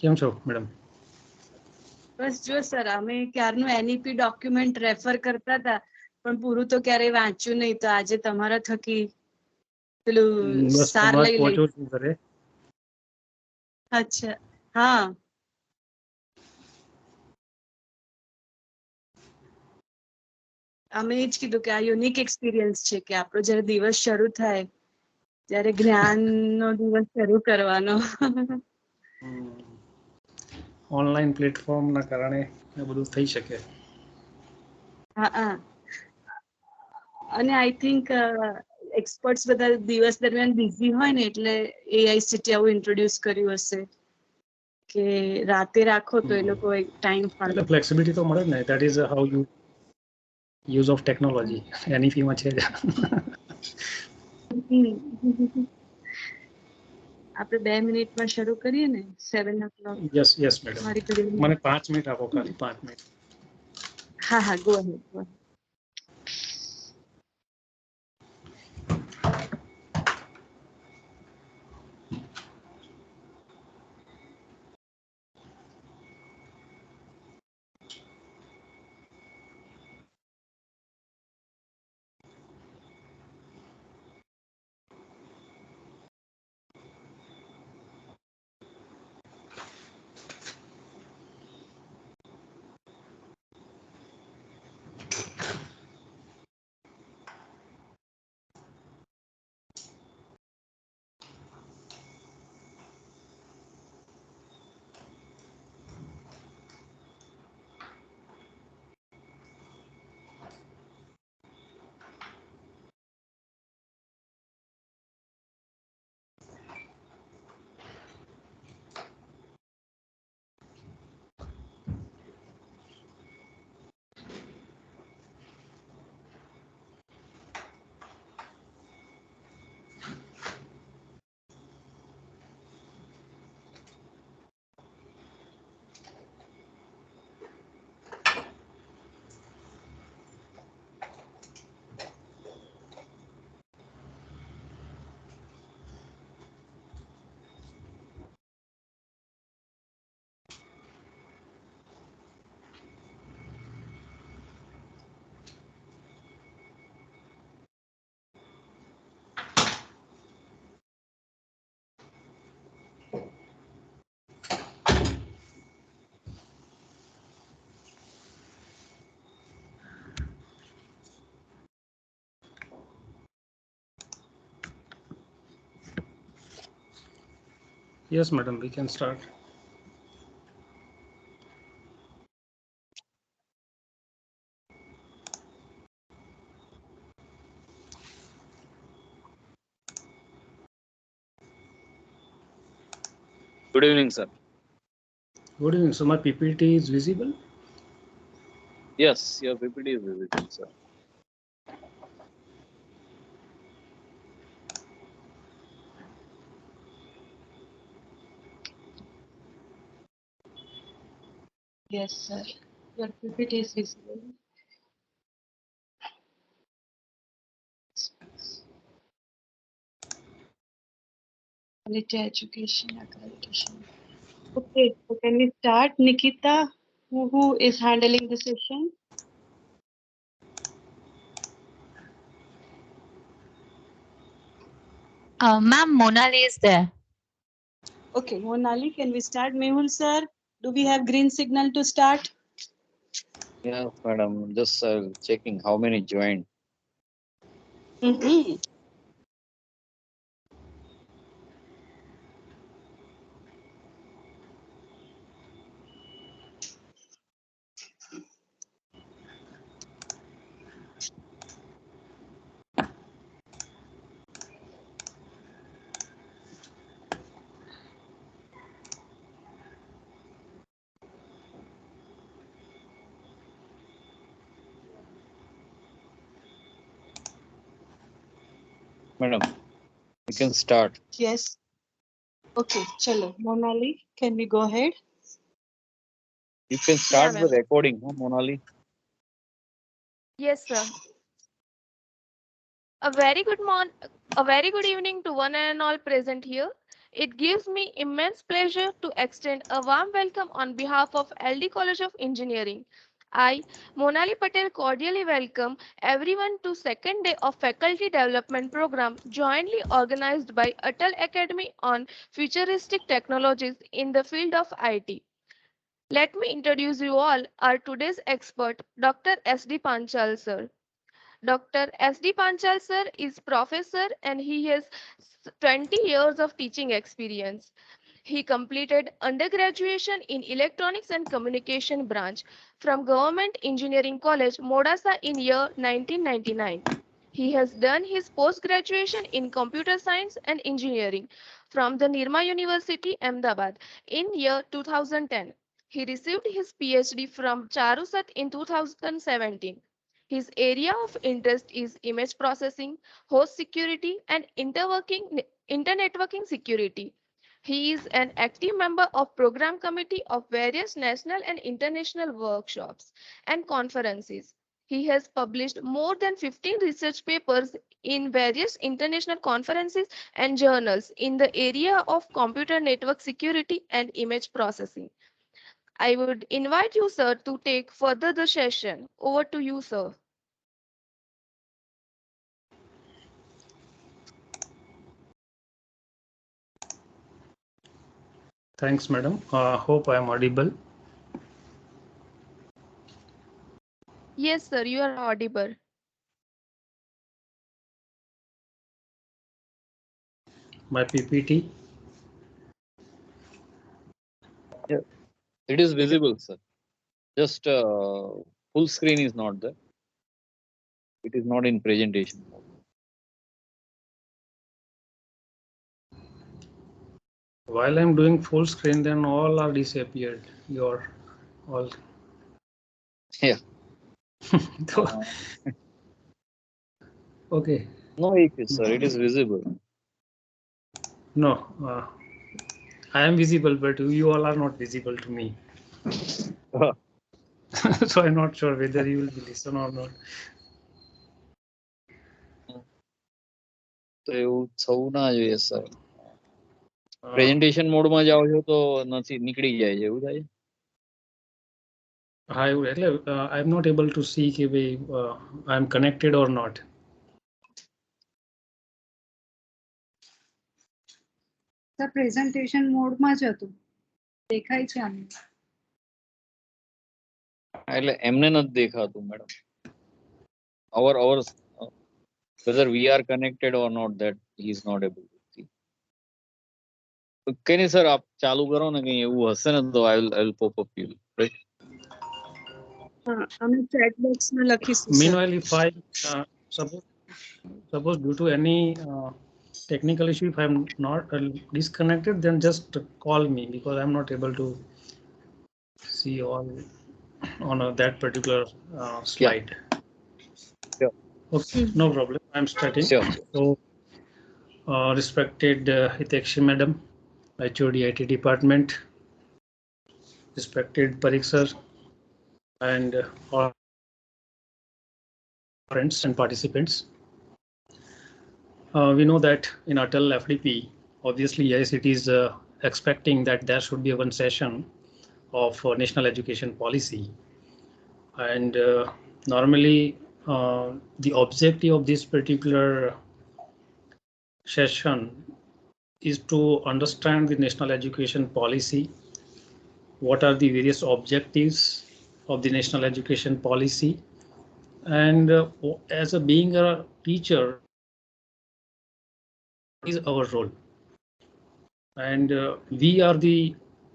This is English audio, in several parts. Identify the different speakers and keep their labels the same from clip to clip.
Speaker 1: કેમ છો મેડમ?
Speaker 2: બસ જો સર અમે ક્યારનું NEP ડોક્યુમેન્ટ રેફર કરતા હતા પણ પૂરું તો ક્યારેય વાંચ્યું નહીં, તો આજે તમારા થકી પેલું સાર લઈ લઈ. અચ્છા હા, અમે એ જ કીધું કે આ યુનિક એક્સપિરિયન્સ છે કે આપણો જ્યારે દિવસ શરૂ થાય ત્યારે જ્ઞાનનો દિવસ શરૂ કરવાનો.
Speaker 1: ઓનલાઈન પ્લેટફોર્મના કારણે આ બધું થઈ શકે.
Speaker 2: હા, અને આઈ થિંક એક્સપર્ટ્સ બધા દિવસ દરમિયાન બિઝી હોય ને એટલે AICTE આવું ઇન્ટ્રોડ્યુસ કર્યું હશે કે રાતે રાખો તો એ લોકો ટાઈમ
Speaker 1: એટલે ફ્લેક્સિબિલિટી તો મળે ને. That is how you use of technology. એની ફીમાં છે જ.
Speaker 2: આપણે 2 મિનિટમાં શરૂ કરીએ ને 7 o'clock.
Speaker 1: યસ મેડમ, મને 5 મિનિટ આપો, ખાલી 5 મિનિટ.
Speaker 2: હા, go ahead.
Speaker 1: Yes, madam, we can start.
Speaker 3: Good evening, sir.
Speaker 1: Good evening. So my PPT is visible?
Speaker 3: Yes, your PPT is visible, sir.
Speaker 2: Yes, sir. Your PPT is visible. Quality education accreditation. Okay, so can we start? Nikita, who is handling the session?
Speaker 4: Ma'am, Monali is there.
Speaker 2: Okay, Monali, can we start? Mehul sir, do we have green signal to start?
Speaker 3: Yeah, madam. Just checking how many joined. Madam, we can start.
Speaker 2: Yes. Okay, chalo. Monali, can we go ahead?
Speaker 3: You can start
Speaker 4: Yeah,
Speaker 3: the recording, huh, Monali?
Speaker 4: Yes, sir. A very good
Speaker 5: A very good evening to one and all present here. It gives me immense pleasure to extend a warm welcome on behalf of LD College of Engineering. I, Monali Patel, cordially welcome everyone to second day of Faculty Development Program jointly organized by ATAL Academy on Futuristic Technologies in the field of IT. Let me introduce you all our today's expert, Dr. S.D. Panchal sir. Dr. S.D. Panchal sir is professor and he has 20 years of teaching experience. He completed undergraduation in Electronics and Communication branch from Government Engineering College, Modasa in year 1999. He has done his post-graduation in Computer Science and Engineering from the Nirma University, Ahmedabad in year 2010. He received his PhD from Charusat in 2017. His area of interest is image processing, host security, and internetworking security. He is an active member of program committee of various national and international workshops and conferences. He has published more than 15 research papers in various international conferences and journals in the area of computer network security and image processing. I would invite you, sir, to take further the session. Over to you, sir.
Speaker 1: Thanks, madam. Hope I am audible.
Speaker 5: Yes, sir, you are audible.
Speaker 1: My PPT.
Speaker 3: Yeah, it is visible, sir. Just full screen is not there. It is not in presentation mode.
Speaker 1: While I'm doing full screen, then all are disappeared. Your all.
Speaker 3: Yeah.
Speaker 1: Okay.
Speaker 3: No issues, sir. It is visible.
Speaker 1: No, I am visible, but you all are not visible to me. So I'm not sure whether you will be listen or not.
Speaker 3: તો એવું થવું ના જોઈએ sir. Presentation મોડમાં જાઓ છો તો નથી નીકળી જાય છે એવું થાય.
Speaker 1: I'm not able to see if I'm connected or not.
Speaker 6: Sir presentation મોડમાં જ હતું દેખાય છે આને.
Speaker 3: એટલે એમને નથી દેખાતું madam. our whether we are connected or not, that he is not able to see. કઈ નહીં સર આપ ચાલુ કરો ને કઈ એવું હશે ને તો I will pop up you, right?
Speaker 6: અમે ચેટ બોક્સમાં લખીશું.
Speaker 1: Meanwhile, if I suppose due to any technical issue, if I'm not disconnected, then just call me because I'm not able to see all on that particular slide.
Speaker 3: Sure.
Speaker 1: Okay, no problem. I'm starting.
Speaker 3: Sure.
Speaker 1: So, respected Hitekshi Madam, HOD IT Department, respected Parikh sir, and all friends and participants. We know that in ATAL FDP, obviously, yes, it is expecting that there should be one session of national education policy. And normally, the objective of this particular session is to understand the national education policy. What are the various objectives of the national education policy? And as being a teacher, is our role. And we are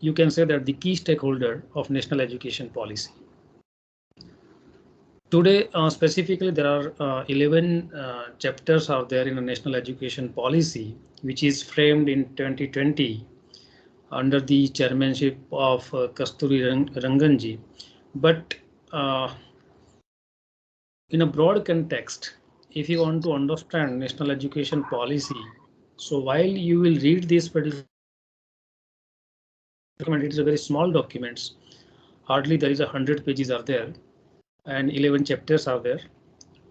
Speaker 1: you can say that the key stakeholder of national education policy. Today, specifically, there are 11 chapters out there in a national education policy, which is framed in 2020 under the chairmanship of Kasturi Ranganji. But in a broad context, if you want to understand national education policy, so while you will read this particular document, it is a very small document. Hardly there is 100 pages are there and 11 chapters are there.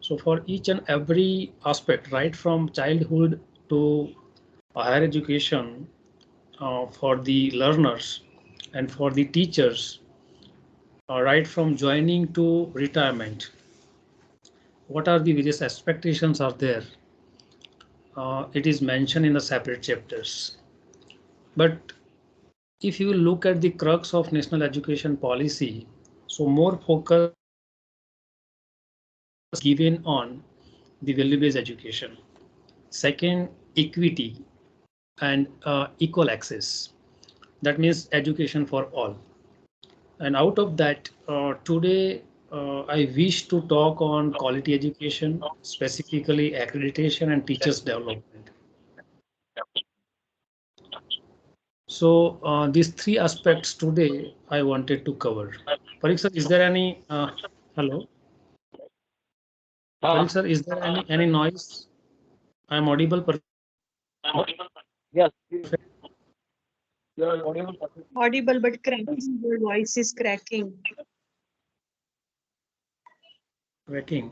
Speaker 1: So for each and every aspect, right from childhood to higher education, for the learners and for the teachers, right from joining to retirement, what are the various expectations are there? It is mentioned in the separate chapters. But if you look at the crux of national education policy, so more focus given on the value-based education. Second, equity and equal access. That means education for all. And out of that, today I wish to talk on quality education, specifically accreditation and teachers development. So these three aspects today I wanted to cover. Parikh sir, is there any hello? Parikh sir, is there any noise? I am audible.
Speaker 3: Yes. You are audible.
Speaker 2: Audible but cracking. Your voice is cracking.
Speaker 1: Cracking.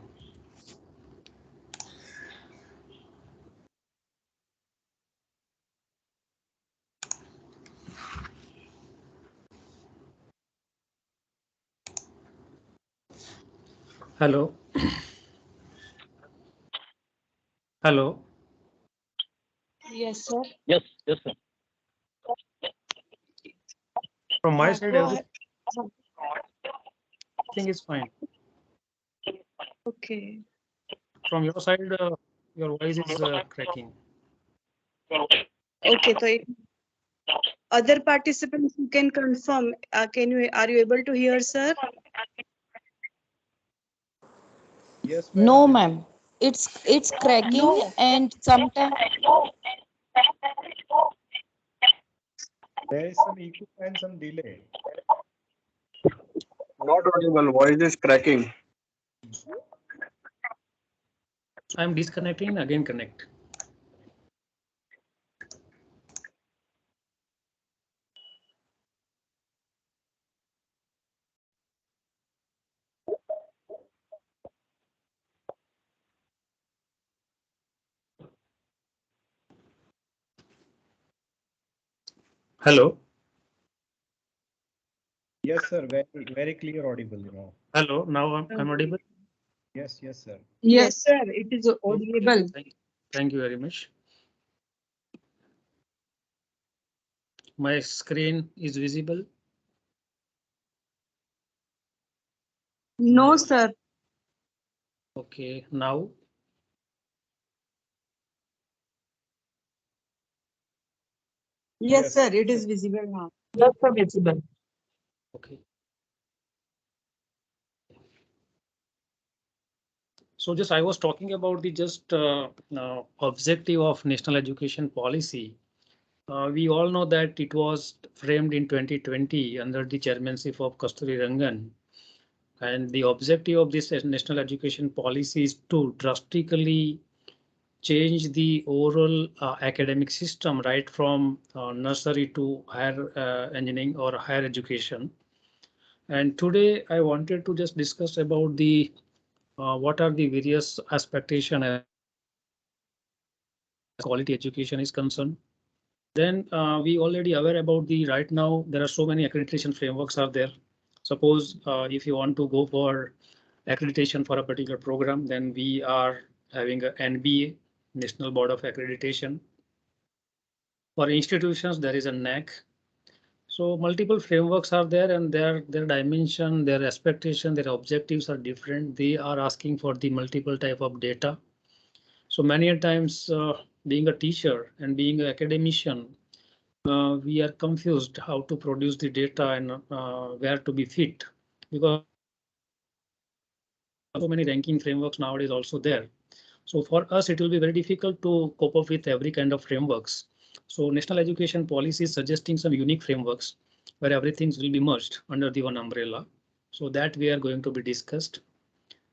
Speaker 1: Hello. Hello.
Speaker 2: Yes, sir.
Speaker 3: Yes, yes, sir.
Speaker 1: From my side,
Speaker 2: Go ahead.
Speaker 1: everything is fine.
Speaker 2: Okay.
Speaker 1: From your side, your voice is cracking.
Speaker 2: Okay. So other participants you can confirm. Are you able to hear, sir?
Speaker 7: Yes,
Speaker 8: No, ma'am. It's cracking and sometimes
Speaker 7: there is some echo and some delay.
Speaker 9: Not audible. Voice is cracking.
Speaker 1: I'm disconnecting, again connect. Hello.
Speaker 7: Yes, sir. Very clear audible,
Speaker 1: Hello. Now I'm audible.
Speaker 7: Yes, yes, sir.
Speaker 2: Yes, sir. It is audible.
Speaker 1: Okay. Thank you very much. My screen is visible.
Speaker 2: No, sir.
Speaker 1: Okay. Now.
Speaker 2: Yes, sir. It is visible now.
Speaker 8: yes, sir, visible.
Speaker 1: Okay. So just I was talking about the just objective of national education policy. We all know that it was framed in 2020 under the chairmanship of Kasturi Rangan. And the objective of this national education policy is to drastically change the overall academic system, right from nursery to higher engineering or higher education. And today I wanted to just discuss about the what are the various expectations as quality education is concerned. Then we already aware about the right now there are so many accreditation frameworks are there. Suppose if you want to go for accreditation for a particular program, then we are having a NBA, National Board of Accreditation. For institutions, there is a NAC. So multiple frameworks are there and their dimension, their expectation, their objectives are different. They are asking for the multiple type of data. So many a times being a teacher and being an academician, we are confused how to produce the data and where to be fit, because so many ranking frameworks nowadays also there. So for us, it will be very difficult to cope up with every kind of frameworks. So national education policy is suggesting some unique frameworks where everything will be merged under the one umbrella. So that we are going to be discussed.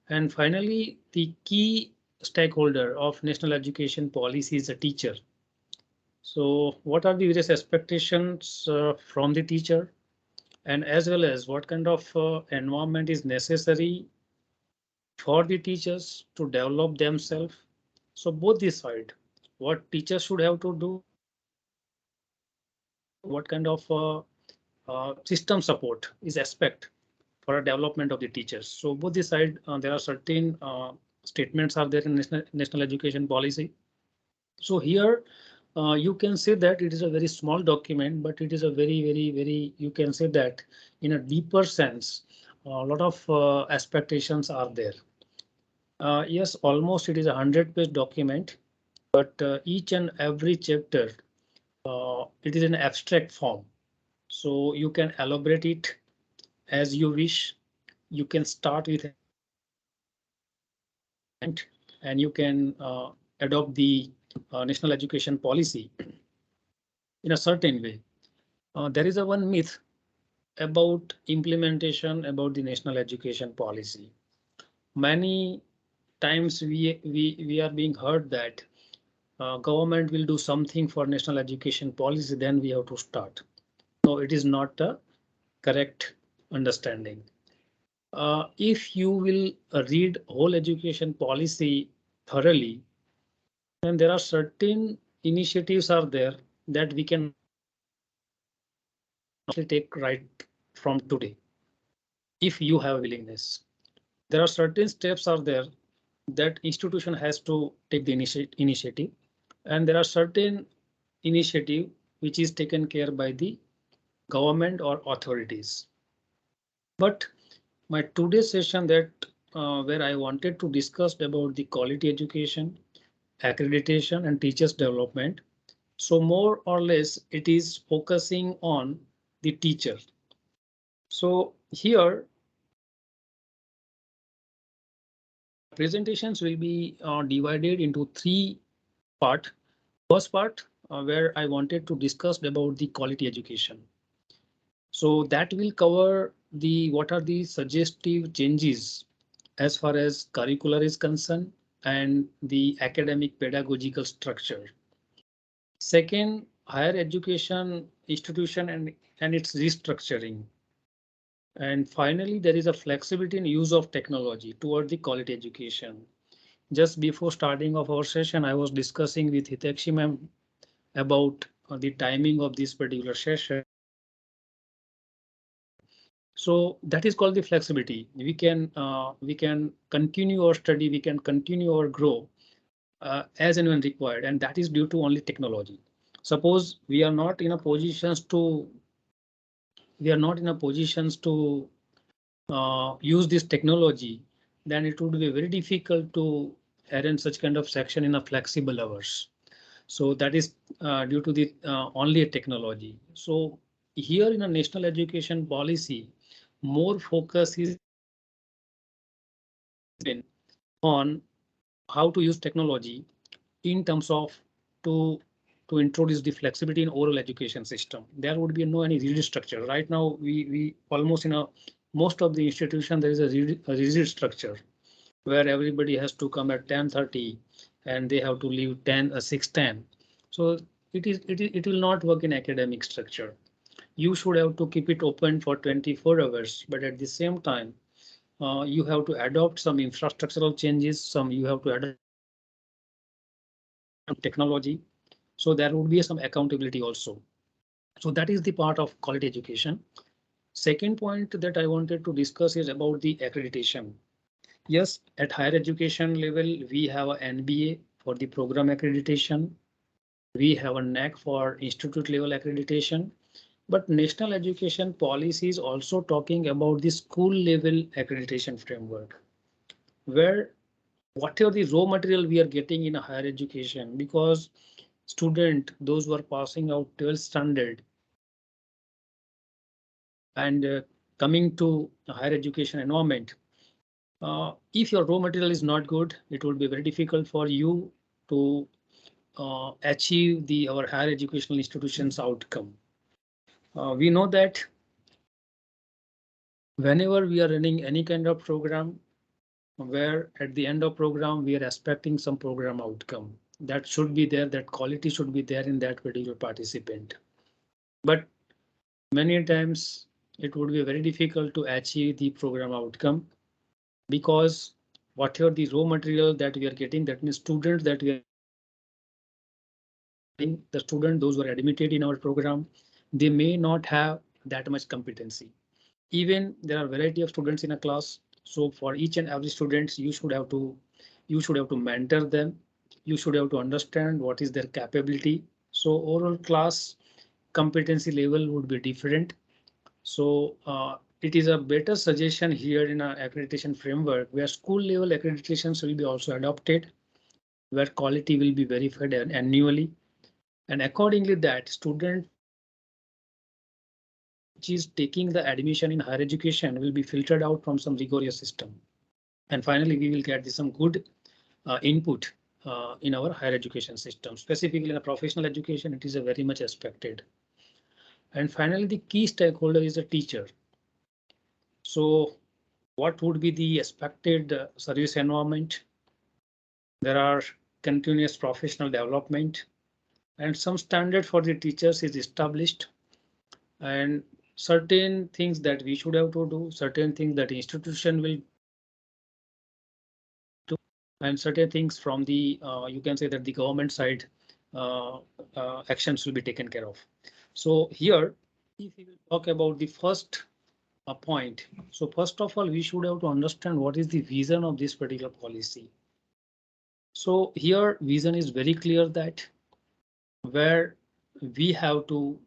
Speaker 1: And finally, the key stakeholder of national education policy is a teacher. So what are the various expectations from the teacher, and as well as what kind of environment is necessary for the teachers to develop themselves. So both the side, what teachers should have to do, what kind of system support is expect for a development of the teachers. So both the side, there are certain statements are there in national education policy. So here you can say that it is a very small document, but it is a very, you can say that in a deeper sense, a lot of expectations are there. Yes, almost it is a 100-page document, but each and every chapter, it is an abstract form. So you can elaborate it as you wish. You can start with and you can adopt the national education policy in a certain way. There is a one myth about implementation about the national education policy. Many times we are being heard that government will do something for national education policy, then we have to start. No, it is not a correct understanding. If you will read whole education policy thoroughly, then there are certain initiatives are there that we can take right from today. If you have willingness, there are certain steps are there that institution has to take the initiative, and there are certain initiative which is taken care by the government or authorities. But my today's session that where I wanted to discuss about the quality education, accreditation and teachers development. So more or less it is focusing on the teacher. So here presentations will be divided into three parts. First part where I wanted to discuss about the quality education. So that will cover the what are the suggestive changes as far as curricular is concerned and the academic pedagogical structure. Second, higher education institution and its restructuring. And finally, there is a flexibility in use of technology toward the quality education. Just before starting of our session, I was discussing with Hitekshi ma'am about the timing of this particular session. So that is called the flexibility. We can continue our study, we can continue our grow as and when required, and that is due to only technology. Suppose we are not in a positions to use this technology, then it would be very difficult to arrange such kind of section in a flexible hours. So that is due to the only a technology. So here in a national education policy, more focus is on how to use technology in terms of to introduce the flexibility in oral education system. There would be no any rigid structure. Right now, we almost in a most of the institution there is a rigid structure where everybody has to come at 10:30 and they have to leave 6:10. So it will not work in academic structure. You should have to keep it open for 24 hours, but at the same time, you have to adopt some infrastructural changes. Some you have to adopt technology. So there would be some accountability also. So that is the part of quality education. Second point that I wanted to discuss is about the accreditation. Yes, at higher education level, we have an NBA for the program accreditation. We have a NAC for institute level accreditation. But national education policy is also talking about the school level accreditation framework, where whatever the raw material we are getting in a higher education, because student, those who are passing out 12th standard and coming to a higher education environment, if your raw material is not good, it will be very difficult for you to achieve our higher educational institutions outcome. We know that whenever we are running any kind of program, where at the end of program we are expecting some program outcome that should be there, that quality should be there in that particular participant. But many times it would be very difficult to achieve the program outcome because whatever the raw material that we are getting, that means students that we are the student, those who are admitted in our program, they may not have that much competency. Even there are variety of students in a class. So for each and every students, you should have to mentor them. You should have to understand what is their capability. So overall class competency level would be different. So it is a better suggestion here in our accreditation framework where school level accreditations will be also adopted, where quality will be verified annually. And accordingly that student which is taking the admission in higher education will be filtered out from some rigorous system. And finally, we will get some good input in our higher education system, specifically in a professional education. It is a very much expected. And finally, the key stakeholder is the teacher. So what would be the expected service environment? There are continuous professional development and some standard for the teachers is established, and certain things that we should have to do, certain things that institution will do, and certain things from the you can say that the government side actions will be taken care of. So here, if we will talk about the first point, so first of all, we should have to understand what is the vision of this particular policy. So here vision is very clear that where we have to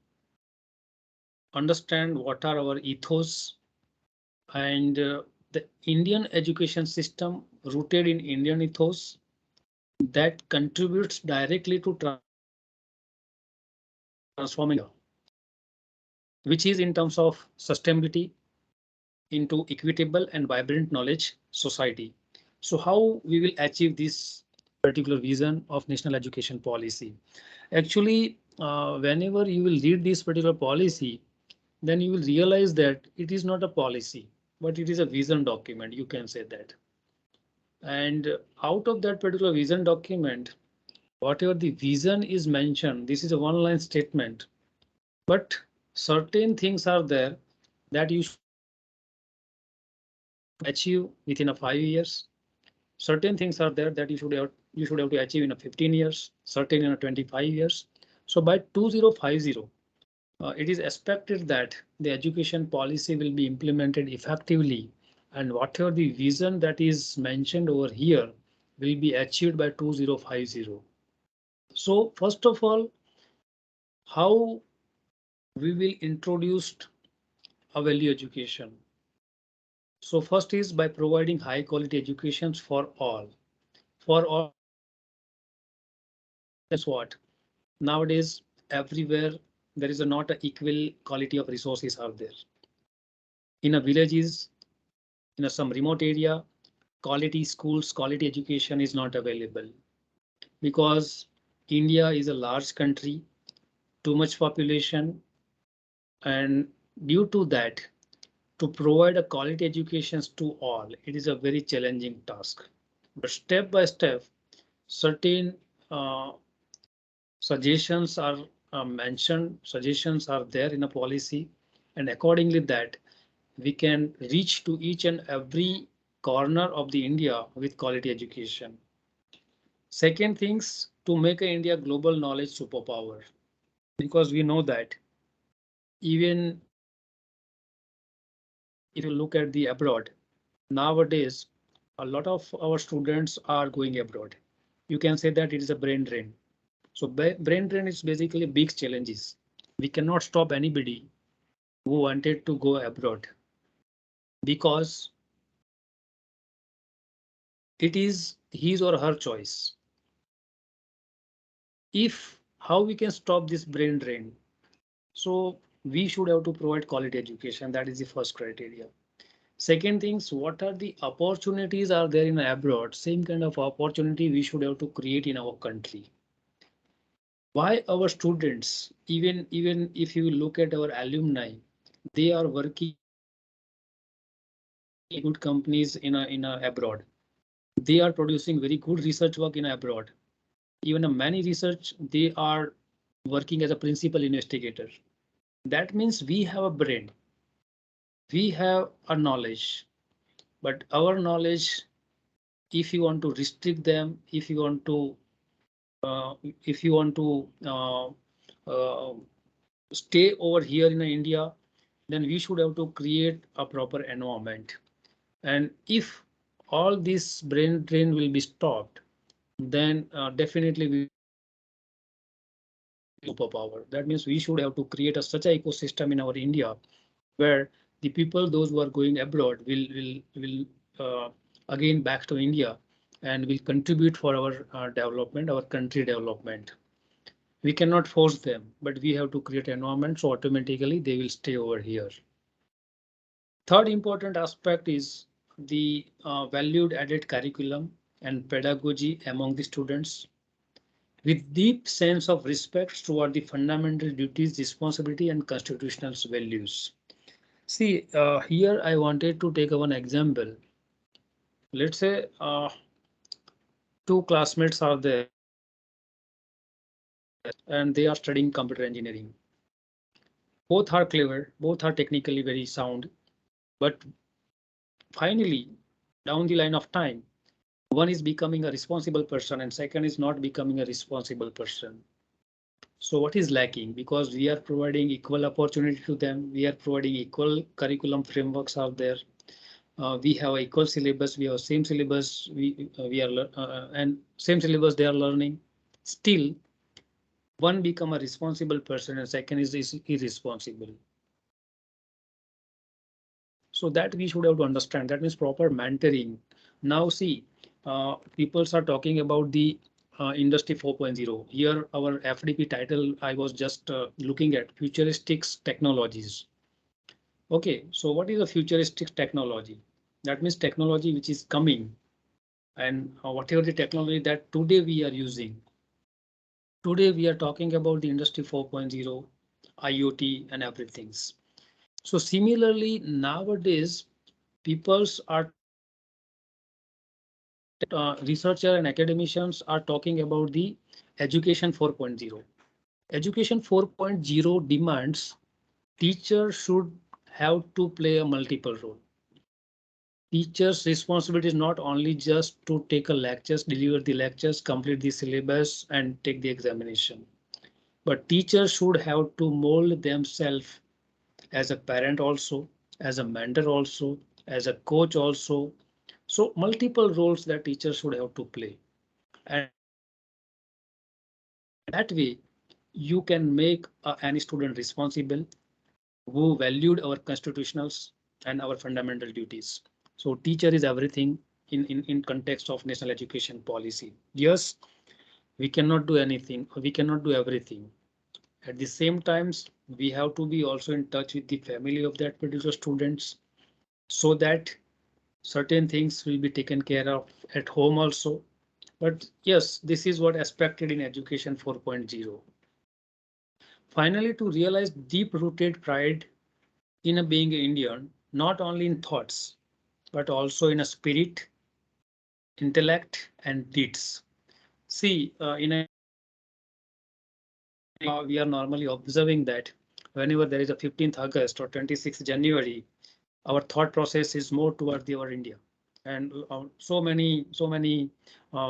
Speaker 1: understand what are our ethos and the Indian education system rooted in Indian ethos that contributes directly to transforming, which is in terms of sustainability into equitable and vibrant knowledge society. So how we will achieve this particular vision of national education policy? Actually, whenever you will read this particular policy, then you will realize that it is not a policy, but it is a vision document. You can say that. And out of that particular vision document, whatever the vision is mentioned, this is a one-line statement, but certain things are there that you should achieve within a 5 years. Certain things are there that you should have to achieve in a 15 years, certain in a 25 years. So by 2050, it is expected that the education policy will be implemented effectively, and whatever the vision that is mentioned over here will be achieved by 2050. So first of all, how we will introduce a value education. So first is by providing high quality educations for all. For all, that's what nowadays everywhere there is not an equal quality of resources are there. In a villages, in some remote area, quality schools, quality education is not available because India is a large country, too much population, and due to that, to provide a quality education to all, it is a very challenging task. But step by step, certain suggestions are mentioned, suggestions are there in a policy, and accordingly that we can reach to each and every corner of the India with quality education. Second things, to make India global knowledge superpower, because we know that even if you look at the abroad, nowadays a lot of our students are going abroad. You can say that it is a brain drain. So brain drain is basically big challenges. We cannot stop anybody who wanted to go abroad because it is his or her choice. If how we can stop this brain drain? So we should have to provide quality education. That is the first criteria. Second things, what are the opportunities are there in abroad? Same kind of opportunity we should have to create in our country. Why our students, even if you look at our alumni, they are working in good companies in abroad. They are producing very good research work in abroad. Even a many research, they are working as a principal investigator. That means we have a brain. We have a knowledge, but our knowledge if you want to restrict them, if you want to stay over here in India, then we should have to create a proper environment. And if all this brain drain will be stopped, then definitely we superpower. That means we should have to create a such an ecosystem in our India where the people, those who are going abroad, will again back to India and will contribute for our development, our country development. We cannot force them, but we have to create an environment so automatically they will stay over here. Third important aspect is the valued added curriculum and pedagogy among the students with deep sense of respect toward the fundamental duties, responsibility and constitutional values. See, here I wanted to take one example. Let's say two classmates are there and they are studying computer engineering. Both are clever, both are technically very sound, but finally, down the line of time, one is becoming a responsible person and second is not becoming a responsible person. So what is lacking? Because we are providing equal opportunity to them. We are providing equal curriculum frameworks out there. We have equal syllabus. We have same syllabus. We are and same syllabus they are learning. Still, one become a responsible person and second is irresponsible. So that we should have to understand. That means proper mentoring. Now see, people are talking about the industry 4.0. Here our FDP title I was just looking at futuristic technologies. Okay, so what is a futuristic technology? That means technology which is coming and whatever the technology that today we are using. Today we are talking about the industry 4.0, IoT and everything. So similarly, nowadays, peoples are researcher and academicians are talking about the education 4.0. Education 4.0 demands teachers should have to play a multiple role. Teachers' responsibility is not only just to take a lectures, deliver the lectures, complete the syllabus and take the examination. But teachers should have to mold themselves as a parent also, as a mentor also, as a coach also. So multiple roles that teachers should have to play. And that way you can make any student responsible who valued our constitutionals and our fundamental duties. So teacher is everything in context of national education policy. Yes, we cannot do anything, we cannot do everything. At the same times, we have to be also in touch with the family of that particular students so that certain things will be taken care of at home also. But yes, this is what expected in education 4.0. Finally, to realize deep rooted pride in a being Indian, not only in thoughts, but also in a spirit, intellect and deeds. See, we are normally observing that whenever there is a 15th August or 26th January, our thought process is more toward our India. And so many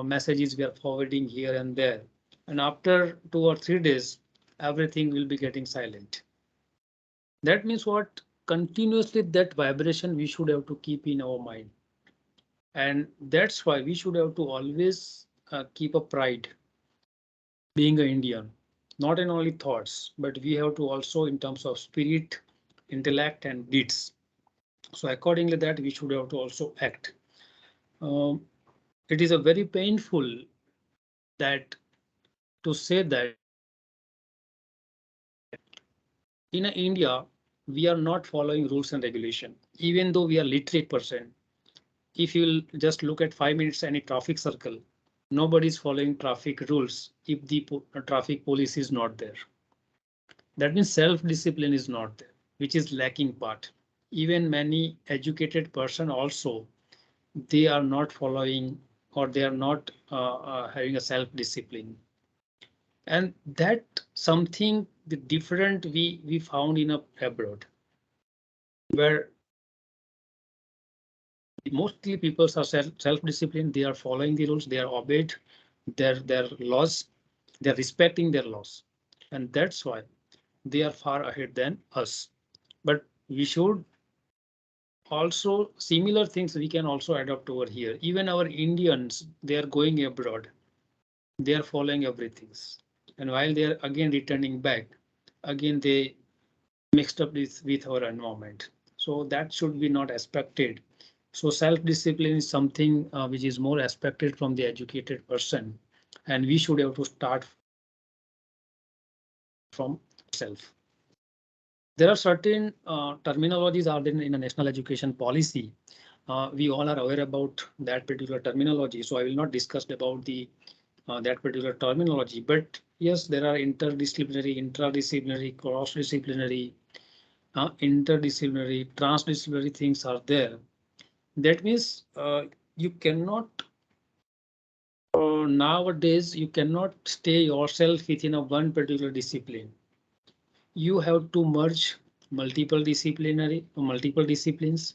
Speaker 1: messages we are forwarding here and there. And after 2 or 3 days, everything will be getting silent. That means what? Continuously that vibration we should have to keep in our mind. And that's why we should have to always keep a pride being an Indian, not in only thoughts, but we have to also in terms of spirit, intellect and deeds. So accordingly that we should have to also act. It is a very painful that to say that in India, we are not following rules and regulation, even though we are literate person. If you will just look at 5 minutes any traffic circle, nobody is following traffic rules if the traffic police is not there. That means self-discipline is not there, which is lacking part. Even many educated person also, they are not following or they are not having a self-discipline. And that something the different we found in abroad, where mostly people are self-disciplined. They are following the rules. They are obeyed their laws. They are respecting their laws, and that's why they are far ahead than us. But we should also similar things we can also adopt over here. Even our Indians, they are going abroad. They are following everything, and while they are again returning back, again they mixed up with our environment. So that should be not expected. So self-discipline is something which is more expected from the educated person, and we should have to start from self. There are certain terminologies are there in a national education policy. We all are aware about that particular terminology, so I will not discuss about the that particular terminology. But yes, there are interdisciplinary, intradisciplinary, cross-disciplinary, interdisciplinary, transdisciplinary things are there. That means you cannot nowadays you cannot stay yourself within a one particular discipline. You have to merge multiple disciplines.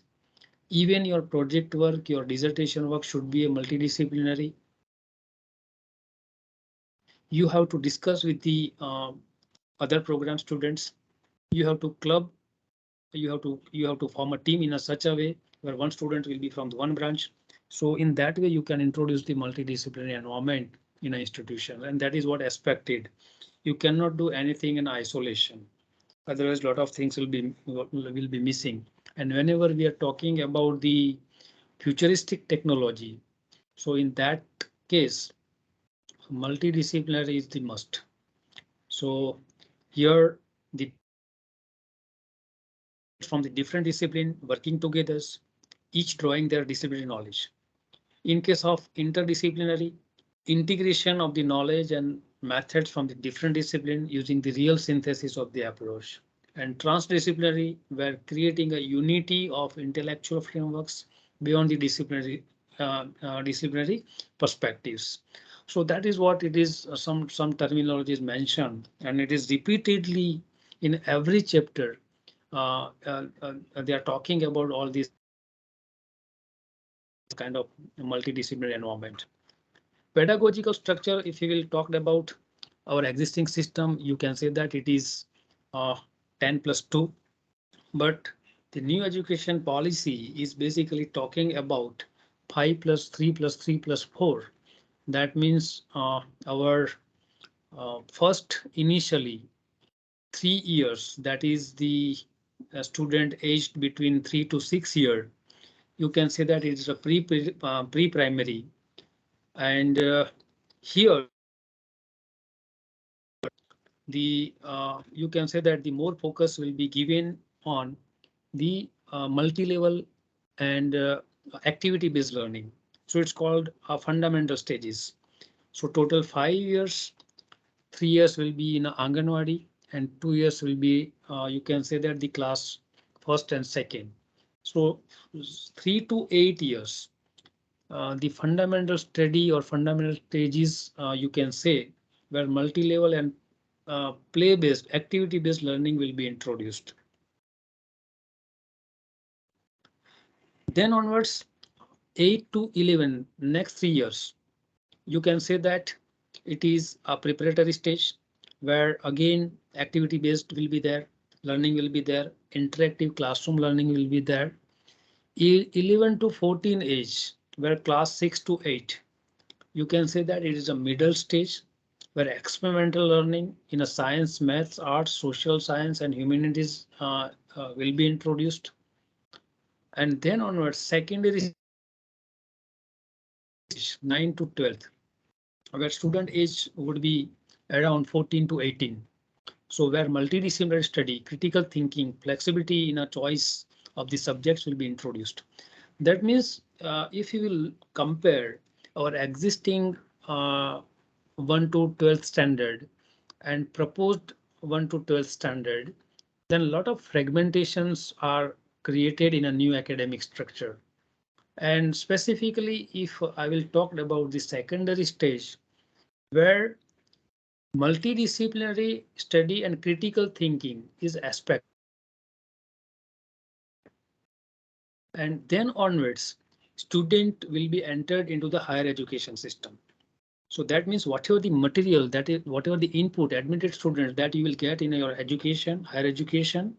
Speaker 1: Even your project work, your dissertation work should be a multidisciplinary. You have to discuss with the other program students. You have to club. You have to form a team in a such a way where one student will be from the one branch. So in that way, you can introduce the multidisciplinary environment in an institution, and that is what expected. You cannot do anything in isolation. Otherwise, a lot of things will be missing. And whenever we are talking about the futuristic technology, so in that case, multidisciplinary is the must. So here the from the different discipline working together, each drawing their disciplinary knowledge. In case of interdisciplinary, integration of the knowledge and methods from the different discipline using the real synthesis of the approach. And transdisciplinary, where creating a unity of intellectual frameworks beyond the disciplinary perspectives. So that is what it is. Some terminology is mentioned, and it is repeatedly in every chapter. They are talking about all these kind of multidisciplinary environment. Pedagogical structure, if you will talk about our existing system, you can say that it is 10+2. But the new education policy is basically talking about 5+3+3+4. That means our first initially 3 years, that is the student aged between 3 to 6 years. You can say that it is a pre-primary, and here the you can say that the more focus will be given on the multi-level and activity-based learning. So it's called fundamental stages. So total 5 years, 3 years will be in Anganwadi, and 2 years will be you can say that the class first and second. So 3 to 8 years. The fundamental study or fundamental stages, you can say, where multi-level and play-based, activity-based learning will be introduced. Then onwards, 8 to 11, next 3 years, you can say that it is a preparatory stage where again activity-based will be there, learning will be there, interactive classroom learning will be there. 11 to 14 age, where class 6 to 8, you can say that it is a middle stage where experimental learning in a science, maths, arts, social science, and humanities will be introduced. And then onwards, secondary 9 to 12, where student age would be around 14 to 18. So where multidisciplinary study, critical thinking, flexibility in a choice of the subjects will be introduced. That means if you will compare our existing 1 to 12th standard and proposed 1 to 12th standard, then a lot of fragmentations are created in a new academic structure. And specifically, if I will talk about the secondary stage, where multidisciplinary study and critical thinking is aspect. And then onwards, student will be entered into the higher education system. So that means whatever the material, that is whatever the input admitted students that you will get in your education, higher education,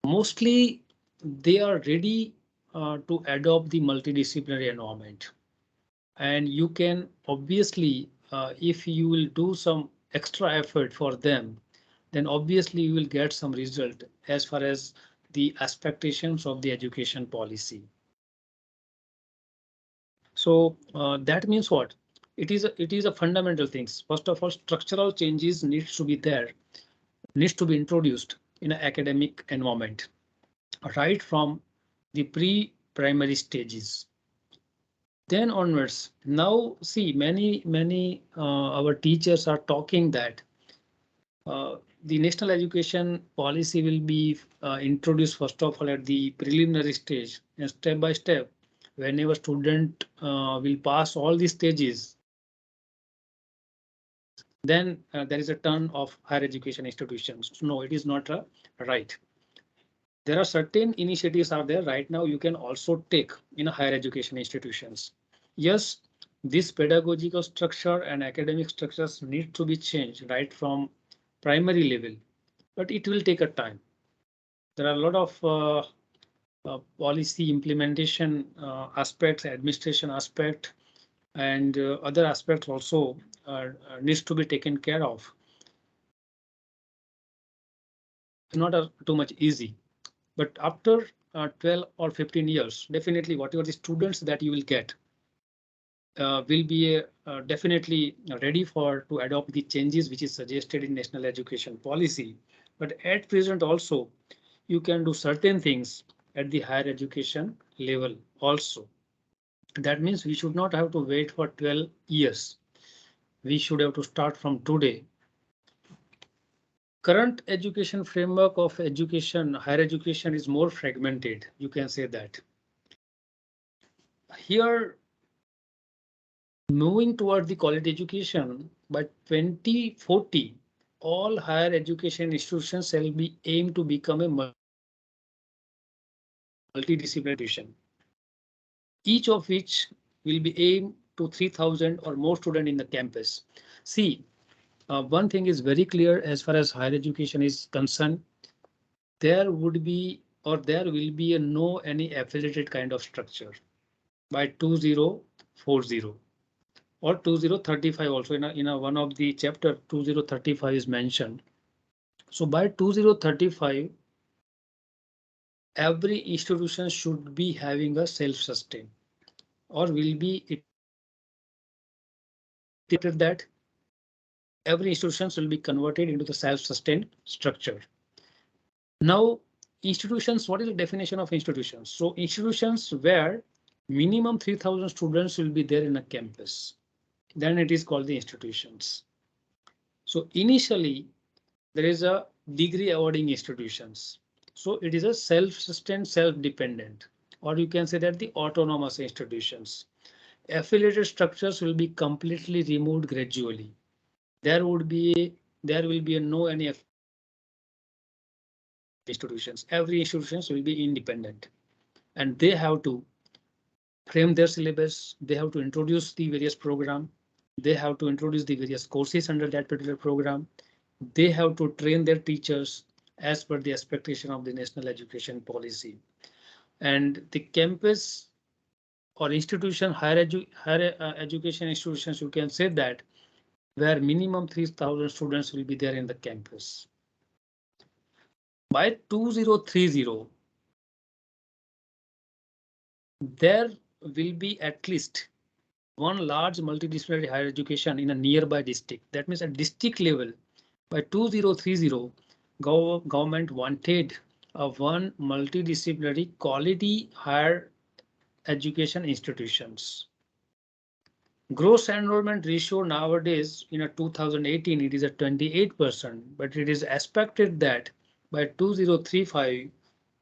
Speaker 1: mostly they are ready to adopt the multidisciplinary environment. And you can obviously, if you will do some extra effort for them, then obviously you will get some result as far as the expectations of the education policy. So that means what? It is a fundamental things. First of all, structural changes needs to be there, needs to be introduced in an academic environment, right from the pre-primary stages. Then onwards, now see many our teachers are talking that the national education policy will be introduced first of all at the preliminary stage, and step by step, whenever student will pass all these stages, then there is a turn of higher education institutions. So no, it is not right. There are certain initiatives are there right now you can also take in a higher education institutions. Yes, this pedagogical structure and academic structures need to be changed right from primary level, but it will take a time. There are a lot of policy implementation aspects, administration aspect, and other aspects also needs to be taken care of. It's not too much easy, but after 12 or 15 years, definitely whatever the students that you will get will be definitely ready for to adopt the changes which is suggested in national education policy. But at present also, you can do certain things at the higher education level also. That means we should not have to wait for 12 years. We should have to start from today. Current education framework of education, higher education is more fragmented. You can say that. Here, moving toward the quality education, by 2040, all higher education institutions shall be aimed to become a multidisciplinary institution, each of which will be aimed to 3,000 or more students in the campus. See, one thing is very clear as far as higher education is concerned. There would be or there will be a no any affiliated kind of structure by 2040 or 2035 also in a one of the chapter 2035 is mentioned. So by 2035, every institution should be having a self-sustain or will be it that every institutions will be converted into the self-sustained structure. Now, institutions, what is the definition of institutions? So institutions where minimum 3,000 students will be there in a campus, then it is called the institutions. So initially, there is a degree awarding institutions. So it is a self-sustained, self-dependent, or you can say that the autonomous institutions. Affiliated structures will be completely removed gradually. There will be a no any institutions. Every institutions will be independent, and they have to frame their syllabus. They have to introduce the various program. They have to introduce the various courses under that particular program. They have to train their teachers as per the expectation of the national education policy. And the campus or institution, higher education institutions, you can say that where minimum 3,000 students will be there in the campus. By 2030, there will be at least one large multidisciplinary higher education in a nearby district. That means at district level, by 2030, government wanted one multidisciplinary quality higher education institutions. Gross enrollment ratio nowadays in a 2018 it is at 28%, but it is expected that by 2035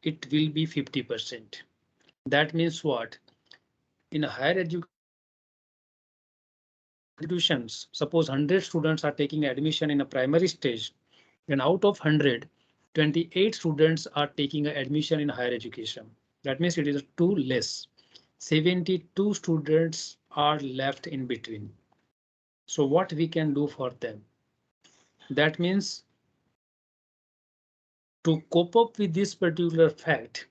Speaker 1: it will be 50%. That means what? In a higher education institutions, suppose 100 students are taking admission in a primary stage, and out of 100, 28 students are taking admission in higher education. That means it is too less. 72 students are left in between. So what we can do for them? That means to cope up with this particular fact,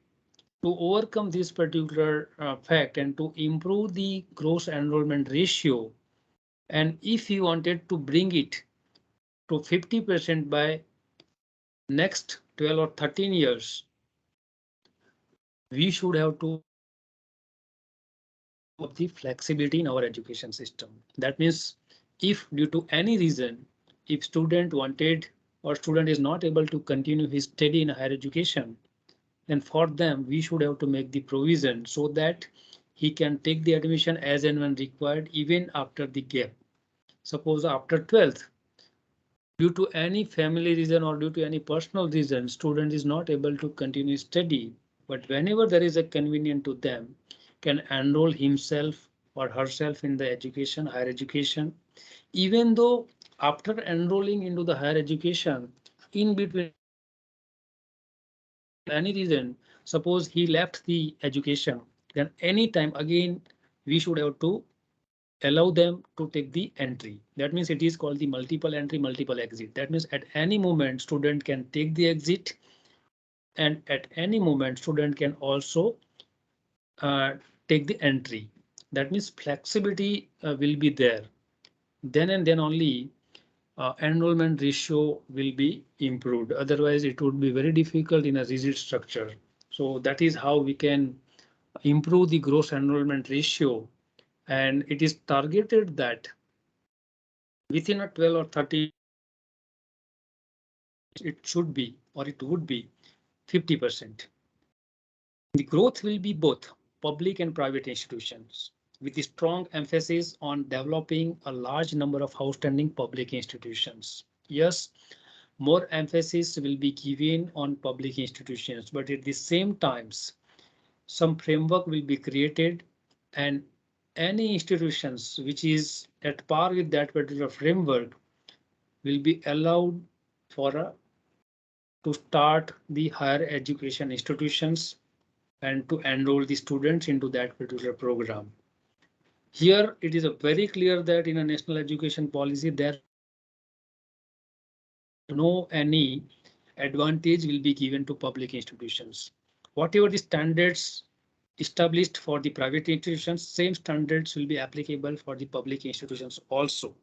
Speaker 1: to overcome this particular fact and to improve the gross enrollment ratio, and if you wanted to bring it to 50% by next 12 or 13 years, we should have to have the flexibility in our education system. That means if due to any reason, if student wanted or student is not able to continue his study in higher education, then for them we should have to make the provision so that he can take the admission as and when required even after the gap. Suppose after 12th, due to any family reason or due to any personal reason, student is not able to continue study, but whenever there is a convenient to them, can enroll himself or herself in the education, higher education, even though after enrolling into the higher education, in between any reason, suppose he left the education, then anytime again we should have to allow them to take the entry. That means it is called the multiple entry, multiple exit. That means at any moment student can take the exit, and at any moment student can also uh, take the entry. That means flexibility will be there. Then and then only enrollment ratio will be improved. Otherwise, it would be very difficult in a rigid structure. So that is how we can improve the gross enrollment ratio. And it is targeted that within a 12 or 30, it should be or it would be 50%. The growth will be both public and private institutions, with a strong emphasis on developing a large number of outstanding public institutions. Yes, more emphasis will be given on public institutions, but at the same times, some framework will be created, and any institutions which is at par with that particular framework will be allowed for to start the higher education institutions and to enroll the students into that particular program. Here it is a very clear that in a national education policy there no any advantage will be given to public institutions. Whatever the standards established for the private institutions, same standards will be applicable for the public institutions also.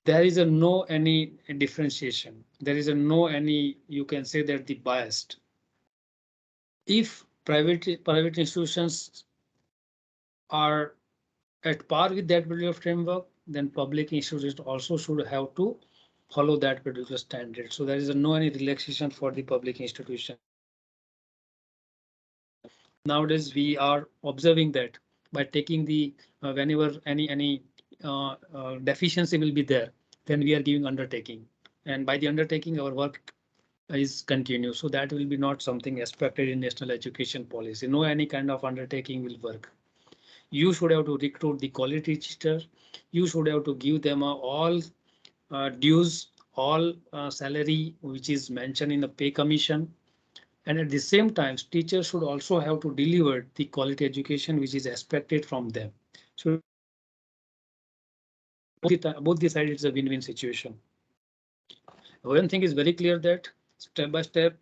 Speaker 1: There is a no any differentiation. There is a no any, you can say that the biased. If private institutions are at par with that particular framework, then public institutions also should have to follow that particular standard. So there is no any relaxation for the public institution. Nowadays we are observing that by taking the whenever any deficiency will be there, then we are giving undertaking, and by the undertaking our work is continuous. So that will be not something expected in national education policy. No any kind of undertaking will work. You should have to recruit the quality teacher. You should have to give them all dues, all salary which is mentioned in the pay commission. And at the same time, teachers should also have to deliver the quality education which is expected from them. So both the sides it's a win-win situation. One thing is very clear that step by step,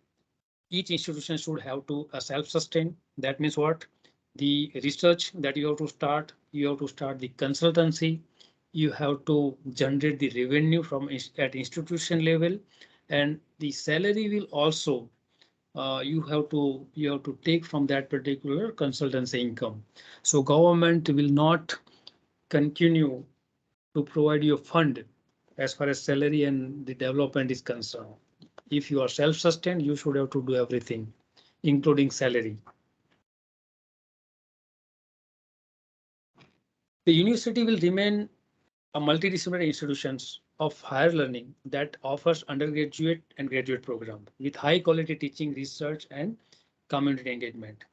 Speaker 1: each institution should have to self-sustain. That means what? The research that you have to start the consultancy, you have to generate the revenue from at institution level, and the salary will also you have to take from that particular consultancy income. So government will not continue to provide you a fund as far as salary and the development is concerned. If you are self-sustained, you should have to do everything, including salary. The university will remain a multidisciplinary institutions of higher learning that offers undergraduate and graduate program with high quality teaching, research, and community engagement.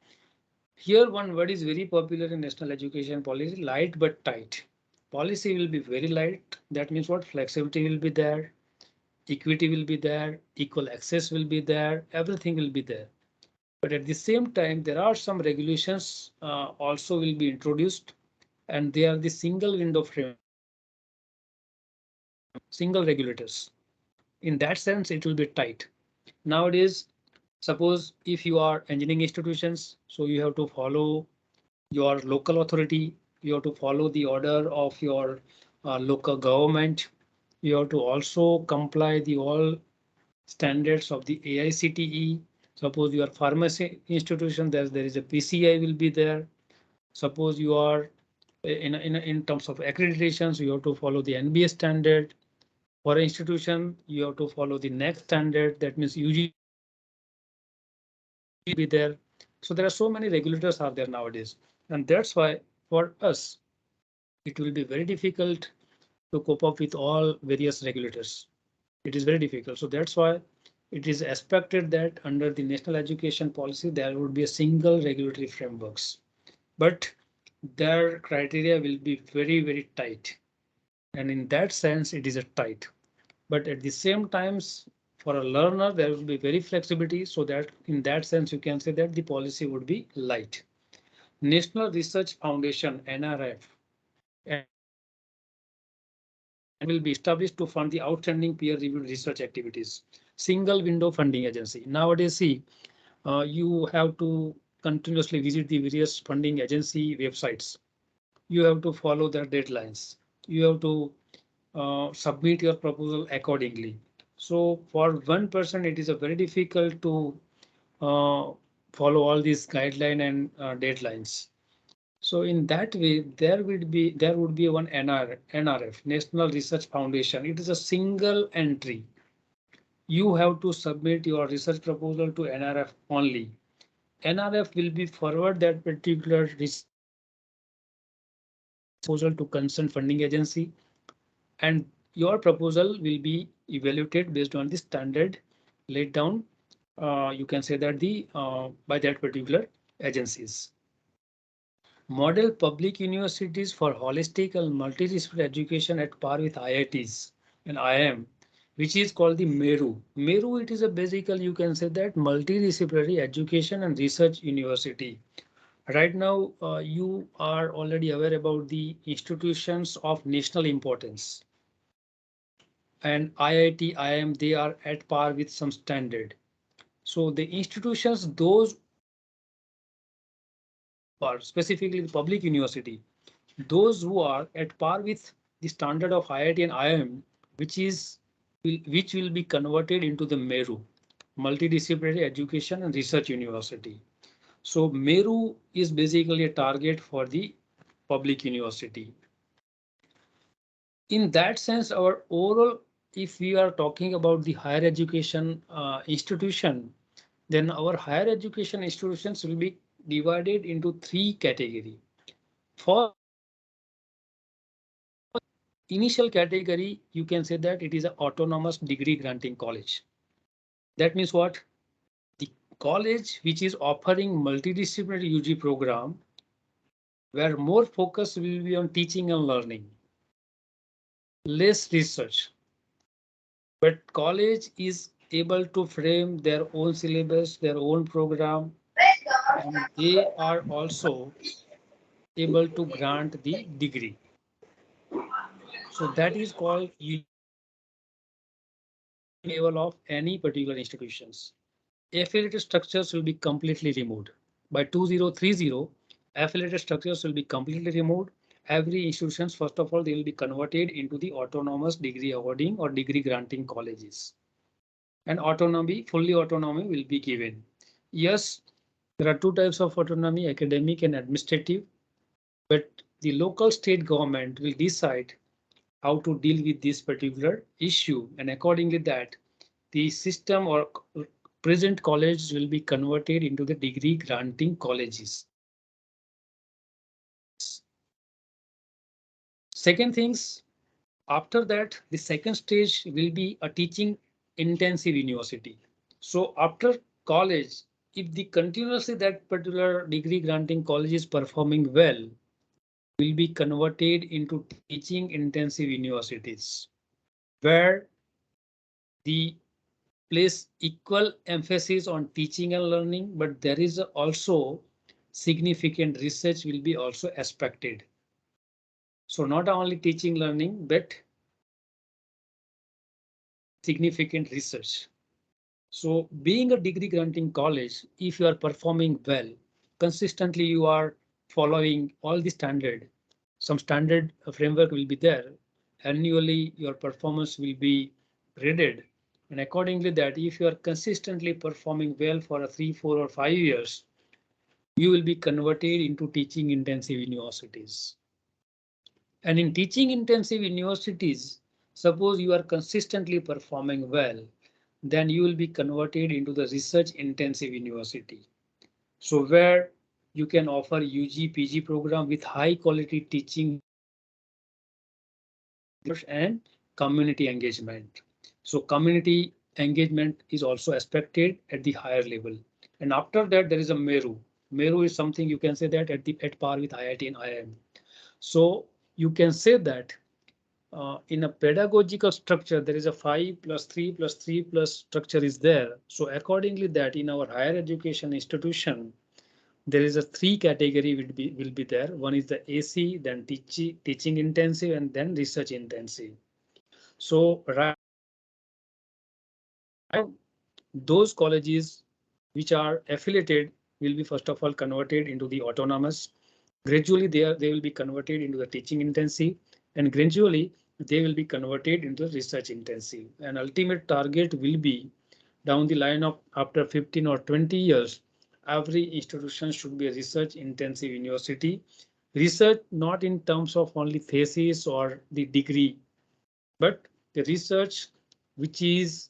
Speaker 1: Here one word is very popular in national education policy: light but tight. Policy will be very light. That means what? Flexibility will be there, equity will be there, equal access will be there, everything will be there. But at the same time, there are some regulations also will be introduced, and they are the single window frame, single regulators. In that sense, it will be tight. Nowadays, suppose if you are engineering institutions, so you have to follow your local authority, you have to follow the order of your local government, you have to also comply the all standards of the AICTE. Suppose you are pharmacy institution, there is a PCI will be there. Suppose you are in terms of accreditations, you have to follow the NBA standard. For an institution, you have to follow the next standard. That means UG be there. So there are so many regulators are there nowadays, and that's why for us it will be very difficult to cope up with all various regulators. It is very difficult. So that's why it is expected that under the national education policy there would be a single regulatory frameworks, but their criteria will be very tight, and in that sense it is a tight. But at the same times, for a learner there will be very flexibility, so that in that sense you can say that the policy would be light. National Research Foundation (NRF) will be established to fund the outstanding peer-reviewed research activities. Single window funding agency. Nowadays, see, you have to continuously visit the various funding agency websites. You have to follow their deadlines. You have to submit your proposal accordingly. So for one person, it is a very difficult to follow all these guidelines and deadlines. So in that way, there would be one NRF, National Research Foundation. It is a single entry. You have to submit your research proposal to NRF only. NRF will be forward that particular proposal to concerned funding agency, and your proposal will be evaluated based on the standard laid down. You can say that by that particular agencies. Model public universities for holistic and multidisciplinary education at par with IITs and IIM, which is called the MERU. MERU, it is a basically, you can say that multidisciplinary education and research university. Right now, you are already aware about the institutions of national importance. And IIT, IIM, they are at par with some standard. So the institutions, those are specifically the public university, those who are at par with the standard of IIT and IIM, which will be converted into the MERU, Multidisciplinary Education and Research University. So MERU is basically a target for the public university. In that sense, our overall, if we are talking about the higher education institution, then our higher education institutions will be divided into three categories. For initial category, you can say that it is an autonomous degree granting college. That means what? The college which is offering multidisciplinary UG program, where more focus will be on teaching and learning, less research. But college is able to frame their own syllabus, their own program, and they are also able to grant the degree. So that is called level of any particular institutions. Affiliated structures will be completely removed. By 2030, affiliated structures will be completely removed. Every institutions, first of all, they will be converted into the autonomous degree awarding or degree granting colleges. And autonomy, fully autonomy will be given. Yes, there are two types of autonomy, academic and administrative, but the local state government will decide how to deal with this particular issue, and accordingly that the system or present colleges will be converted into the degree granting colleges. Second things, after that, the second stage will be a teaching intensive university. So after college, if the continuously that particular degree granting college is performing well, will be converted into teaching intensive universities, where the place equal emphasis on teaching and learning, but there is also significant research will be also expected. So not only teaching learning, but significant research. So being a degree granting college, if you are performing well, consistently you are following all the standard, some standard framework will be there. Annually, your performance will be graded. And accordingly that if you are consistently performing well for a 3, 4 or 5 years, you will be converted into teaching intensive universities. And in teaching intensive universities, suppose you are consistently performing well, then you will be converted into the research intensive university. So where you can offer UG, PG program with high quality teaching and community engagement. So community engagement is also expected at the higher level. And after that, there is a Meru. Meru is something you can say that at par with IIT and IIM. So you can say that in a pedagogical structure, there is a 5 plus 3 plus 3 plus structure is there. So accordingly that in our higher education institution, there is a 3 category will be there. One is the AC, then teaching intensive, and then research intensive. So right now, those colleges which are affiliated will be first of all converted into the autonomous. Gradually, they will be converted into the teaching intensive, and gradually they will be converted into research intensive. And ultimate target will be down the line of after 15 or 20 years, every institution should be a research intensive university. Research not in terms of only thesis or the degree, but the research which is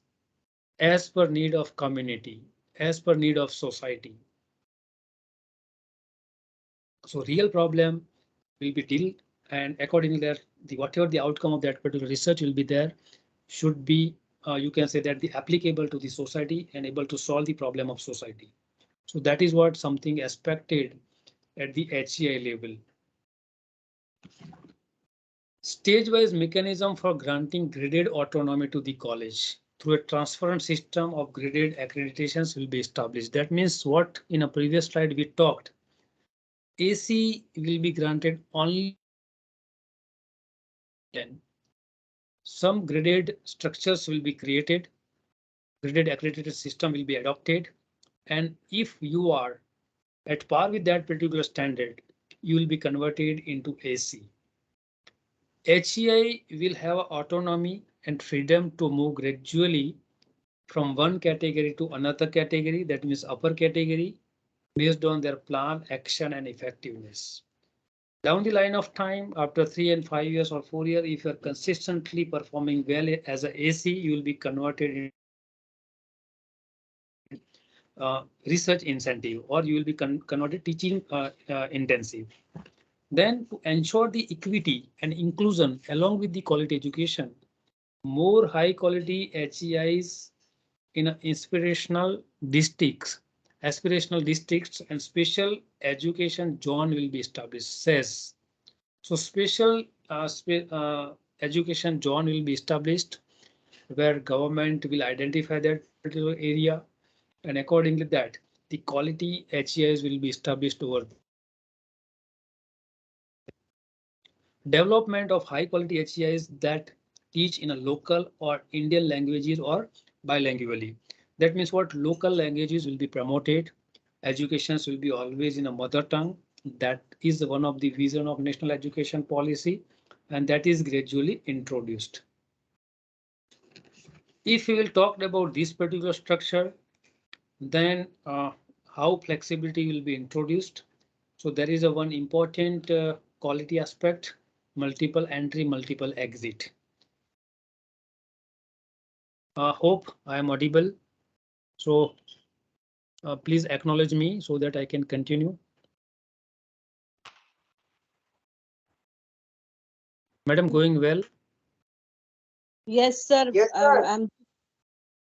Speaker 1: as per need of community, as per need of society. So real problem will be dealt, and accordingly that whatever the outcome of that particular research will be there should be you can say that the applicable to the society and able to solve the problem of society. So that is what something expected at the HCI level. Stage-wise mechanism for granting graded autonomy to the college through a transparent system of graded accreditations will be established. That means what in a previous slide we talked, AC will be granted only then. Some graded structures will be created, graded accredited system will be adopted, and if you are at par with that particular standard, you will be converted into AC. HCI will have autonomy and freedom to move gradually from one category to another category, that means upper category, based on their plan, action, and effectiveness. Down the line of time, after 3 and 5 years or 4 years, if you are consistently performing well as a AC, you will be converted in research incentive, or you will be converted teaching intensive. Then to ensure the equity and inclusion along with the quality education, more high quality HEIs in aspirational districts and special education zone will be established, says. So special education zone will be established where government will identify that particular area, and accordingly that the quality HEIs will be established over. Development of high quality HEIs that teach in a local or Indian languages or bilingually. That means what local languages will be promoted. Educations will be always in a mother tongue. That is one of the vision of national education policy, and that is gradually introduced. If we will talk about this particular structure, then how flexibility will be introduced. So there is a one important quality aspect, multiple entry, multiple exit. Hope I am audible. So please acknowledge me so that I can continue. Madam, going well?
Speaker 8: Yes, sir.
Speaker 9: Yes, sir.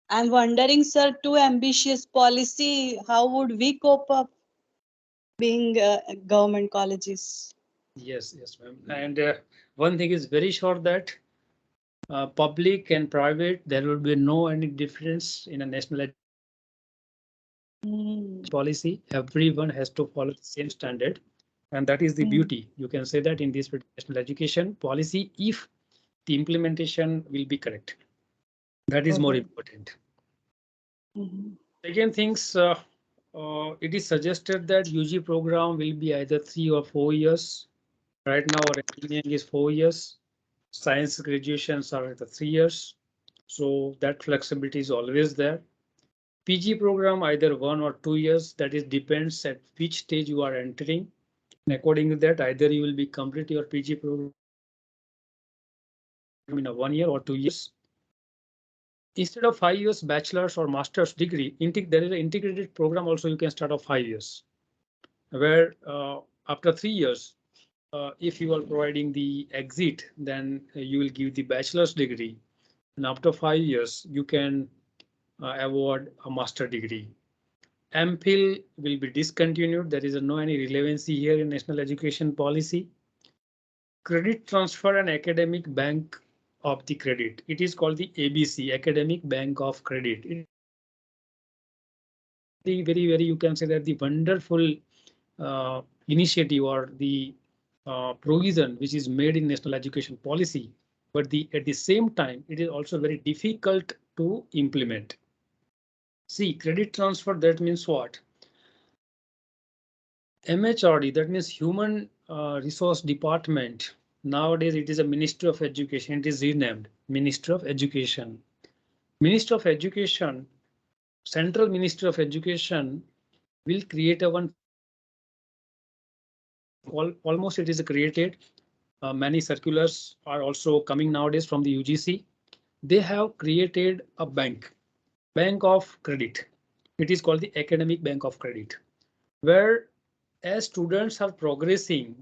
Speaker 8: I'm wondering, sir, too ambitious policy. How would we cope up being government colleges?
Speaker 1: Yes, ma'am. And one thing is very sure that Public and private, there will be no any difference in a national policy. Everyone has to follow the same standard. And that is the beauty. You can say that in this national education policy, if the implementation will be correct. That is more important. Second things, it is suggested that UG program will be either 3 or 4 years. Right now, our engineering is 4 years. Science graduations are at the 3 years. So that flexibility is always there. PG program either 1 or 2 years. That is depends at which stage you are entering. And according to that, either you will be complete your PG program in a 1 year or 2 years. Instead of 5 years bachelor's or master's degree, there is an integrated program also you can start off 5 years, where after 3 years, if you are providing the exit, then you will give the bachelor's degree. And after 5 years, you can award a master degree. MPhil will be discontinued. There is no any relevancy here in national education policy. Credit transfer and academic bank of the credit. It is called the ABC, Academic Bank of Credit. Very, you can say that the wonderful initiative or the provision which is made in national education policy, but at the same time, it is also very difficult to implement. See, credit transfer, that means what? MHRD, that means Human Resource Department. Nowadays, it is a Ministry of Education. It is renamed Ministry of Education. Ministry of Education, Central Ministry of Education will create a one. Almost it is created. Many circulars are also coming nowadays from the UGC. They have created a bank of credit. It is called the Academic Bank of Credit, where as students are progressing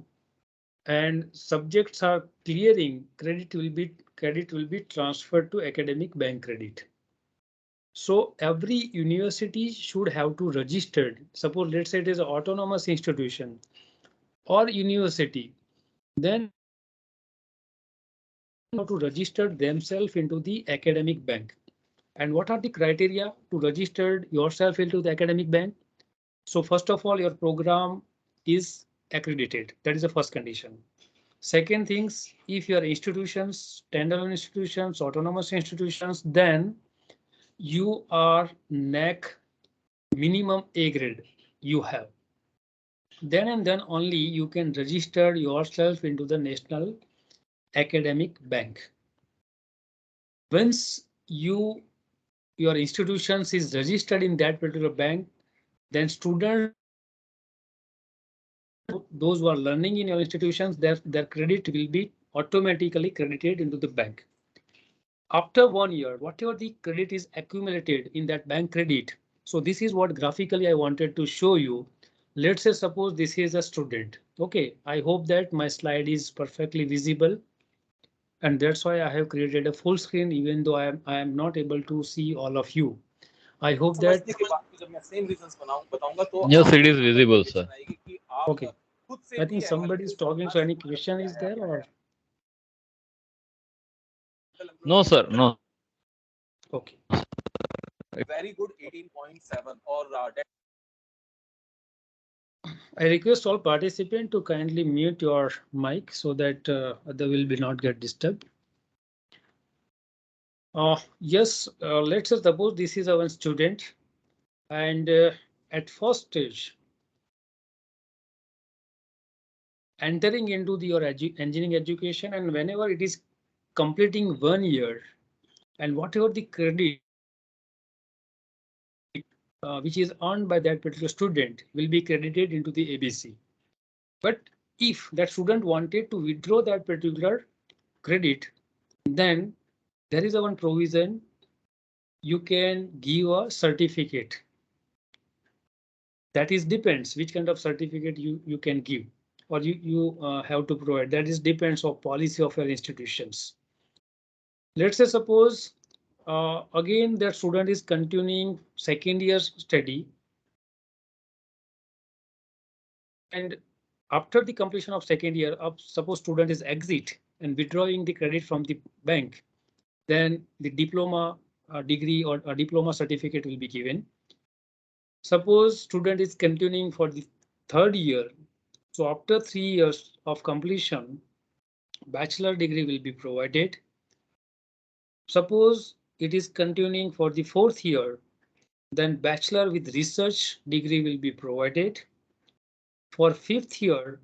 Speaker 1: and subjects are clearing, credit will be transferred to Academic Bank Credit. So every university should have to register. Suppose let's say it is an autonomous institution or university, then have to register themselves into the academic bank. And what are the criteria to register yourself into the academic bank? So first of all, your program is accredited. That is the first condition. Second things, if your institutions, standalone institutions, autonomous institutions, then you are NAC minimum A grade you have. Then and then only you can register yourself into the National Academic Bank. Once your institutions is registered in that particular bank, then students, those who are learning in your institutions, their credit will be automatically credited into the bank. After 1 year, whatever the credit is accumulated in that bank credit. So this is what graphically I wanted to show you. Let's say suppose this is a student. OK, I hope that my slide is perfectly visible. And that's why I have created a full screen, even though I am not able to see all of you. I hope that.
Speaker 3: Yes, it is visible, sir.
Speaker 1: OK, I think somebody is talking. So any question is there or?
Speaker 3: No, sir. No.
Speaker 1: OK.
Speaker 10: Very good 18.7 or
Speaker 1: I request all participants to kindly mute your mic so that they will be not get disturbed. Yes, let's suppose this is our student, and at first stage, entering into your engineering education, and whenever it is completing 1 year, and whatever the credit which is earned by that particular student will be credited into the ABC. But if that student wanted to withdraw that particular credit, then there is one provision. You can give a certificate. That is depends which kind of certificate you can give or you have to provide. That is depends on policy of your institutions. Let's say suppose again that student is continuing second year study. And after the completion of second year, suppose student is exit and withdrawing the credit from the bank. then the diploma degree or a diploma certificate will be given. Suppose student is continuing for the third year. So after 3 years of completion, bachelor degree will be provided. Suppose it is continuing for the fourth year, then bachelor with research degree will be provided. For fifth year,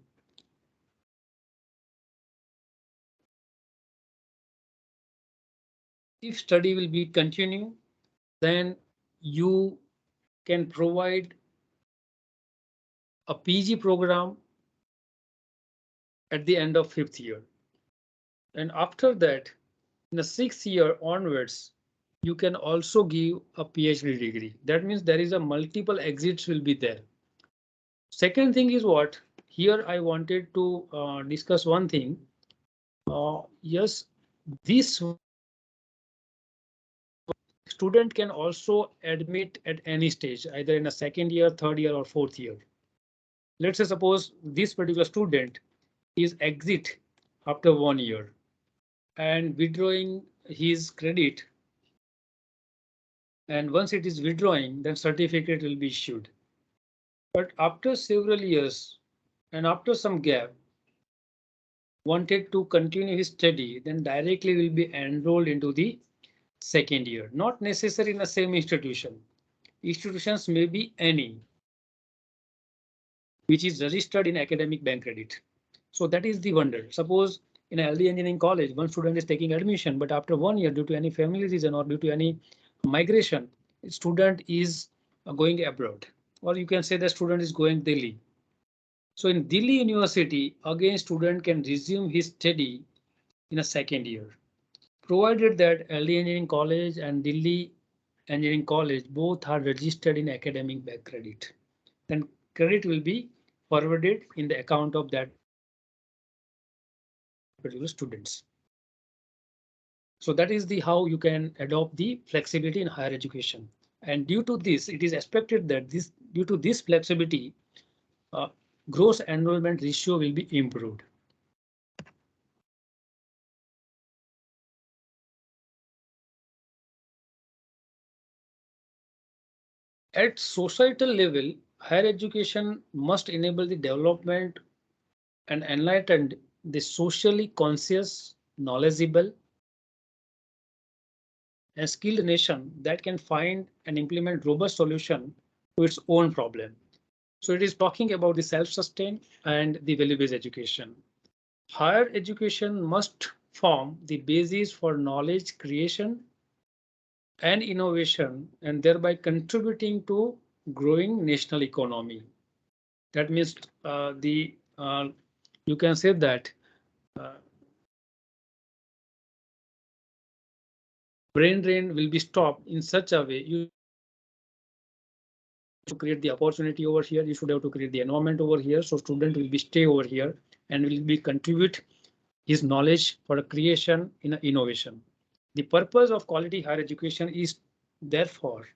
Speaker 1: if study will be continue, then you can provide a PG program at the end of fifth year. And after that, in the sixth year onwards, you can also give a PhD degree. That means there is a multiple exits will be there. Second thing is what here I wanted to discuss one thing. Yes, this student can also admit at any stage, either in a second year, third year, or fourth year. Let's say suppose this particular student is exit after 1 year and withdrawing his credit. And once it is withdrawing, then certificate will be issued. But after several years and after some gap, wanted to continue his study, then directly will be enrolled into the second year, not necessary in the same institution. Institutions may be any which is registered in academic bank credit. So that is the wonder. Suppose in a LD engineering college, one student is taking admission, but after 1 year, due to any family reason or due to any migration, student is going abroad, or you can say the student is going Delhi. So in Delhi University, again, student can resume his study in a second year, provided that LD Engineering College and Delhi Engineering College both are registered in academic bank credit. Then credit will be forwarded in the account of that particular students. So that is the how you can adopt the flexibility in higher education. And due to this, it is expected that due to this flexibility, gross enrollment ratio will be improved. At societal level, higher education must enable the development and enlighten the socially conscious, knowledgeable, and skilled nation that can find and implement robust solution to its own problem. So it is talking about the self-sustained and the value-based education. Higher education must form the basis for knowledge creation and innovation, and thereby contributing to growing national economy. That means you can say that brain drain will be stopped in such a way you to create the opportunity over here. You should have to create the environment over here. So student will be stay over here and will be contribute his knowledge for a creation in an innovation. The purpose of quality higher education is therefore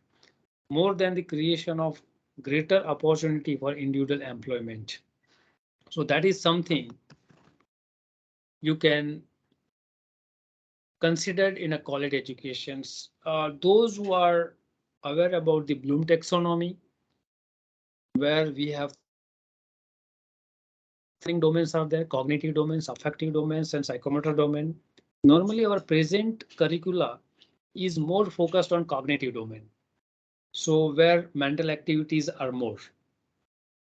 Speaker 1: more than the creation of greater opportunity for individual employment. So that is something you can consider in a college educations. Those who are aware about the Bloom taxonomy, where we have domains are there, cognitive domains, affective domains, and psychomotor domain. Normally our present curricula is more focused on cognitive domain. So where mental activities are more.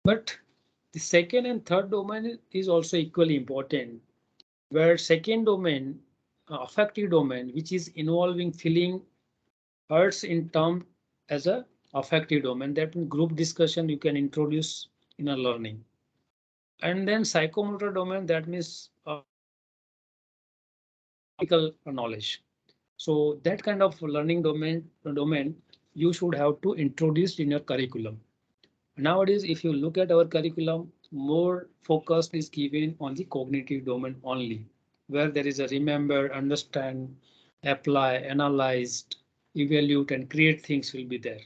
Speaker 1: But the second and third domain is also equally important, where second domain, affective domain, which is involving feeling hurts in term as a affective domain, that in group discussion you can introduce in a learning. And then psychomotor domain, that means knowledge. So that kind of learning domain you should have to introduce in your curriculum. Nowadays, if you look at our curriculum, more focus is given on the cognitive domain only, where there is a remember, understand, apply, analyze, evaluate, and create things will be there.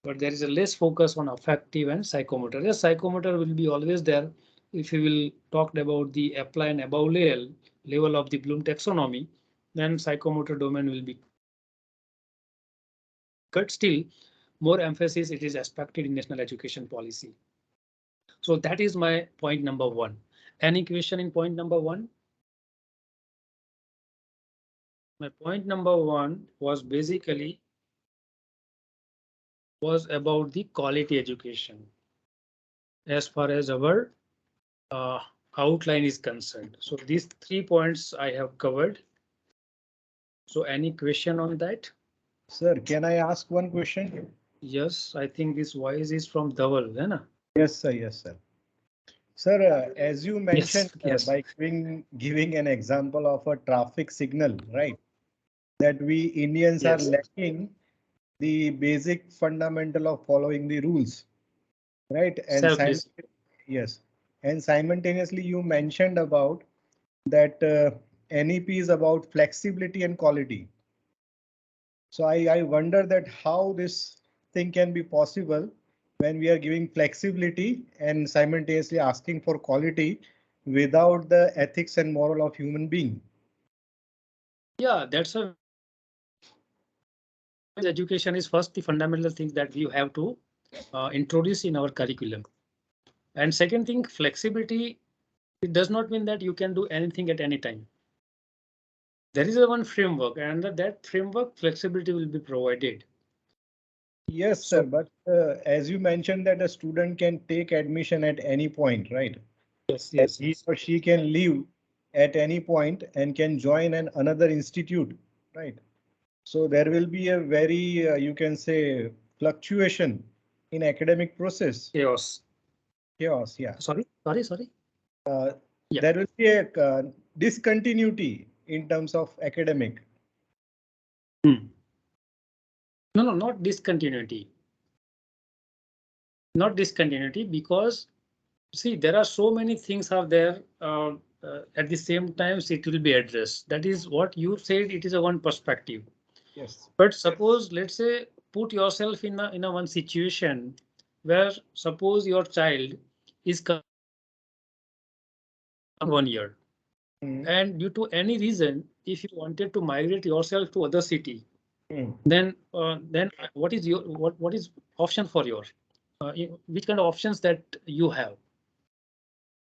Speaker 1: But there is a less focus on affective and psychomotor. Yes, psychomotor will be always there. If you will talk about the apply and above level of the Bloom taxonomy, then psychomotor domain will be cut. Still, more emphasis it is expected in national education policy. So that is my point number one. Any question in point number one? My point number one was basically about the quality education as far as our outline is concerned. So these 3 points I have covered. So any question on that?
Speaker 7: Sir, can I ask one question?
Speaker 1: Yes, I think this voice is from Dhaval, है ना?
Speaker 7: Yes, sir. Yes, sir. Sir, as you mentioned,
Speaker 1: yes.
Speaker 7: by giving an example of a traffic signal, right? That we Indians are
Speaker 1: Yes.
Speaker 7: lacking the basic fundamental of following the rules, right? And yes, and simultaneously you mentioned about that NEP is about flexibility and quality. So I wonder that how this thing can be possible when we are giving flexibility and simultaneously asking for quality without the ethics and moral of human being.
Speaker 1: Yeah, that's a education is first the fundamental thing that you have to introduce in our curriculum. And second thing, flexibility, it does not mean that you can do anything at any time. There is a one framework, and under that framework, flexibility will be provided.
Speaker 7: Yes, sir. But as you mentioned that a student can take admission at any point, right?
Speaker 1: Yes, yes.
Speaker 7: He or she can leave at any point and can join another institute, right? So there will be a very, you can say, fluctuation in academic process.
Speaker 1: Chaos.
Speaker 7: Chaos, yeah.
Speaker 1: Sorry. Yeah.
Speaker 7: There will be a discontinuity in terms of academic.
Speaker 1: No, not discontinuity. Not discontinuity, because see, there are so many things are there at the same time it will be addressed. That is what you said. It is a one perspective.
Speaker 7: Yes.
Speaker 1: But suppose, let's say, put yourself in a one situation where suppose your child is 1 year. And due to any reason, if you wanted to migrate yourself to other city, then what is your what is option for your which kind of options that you have?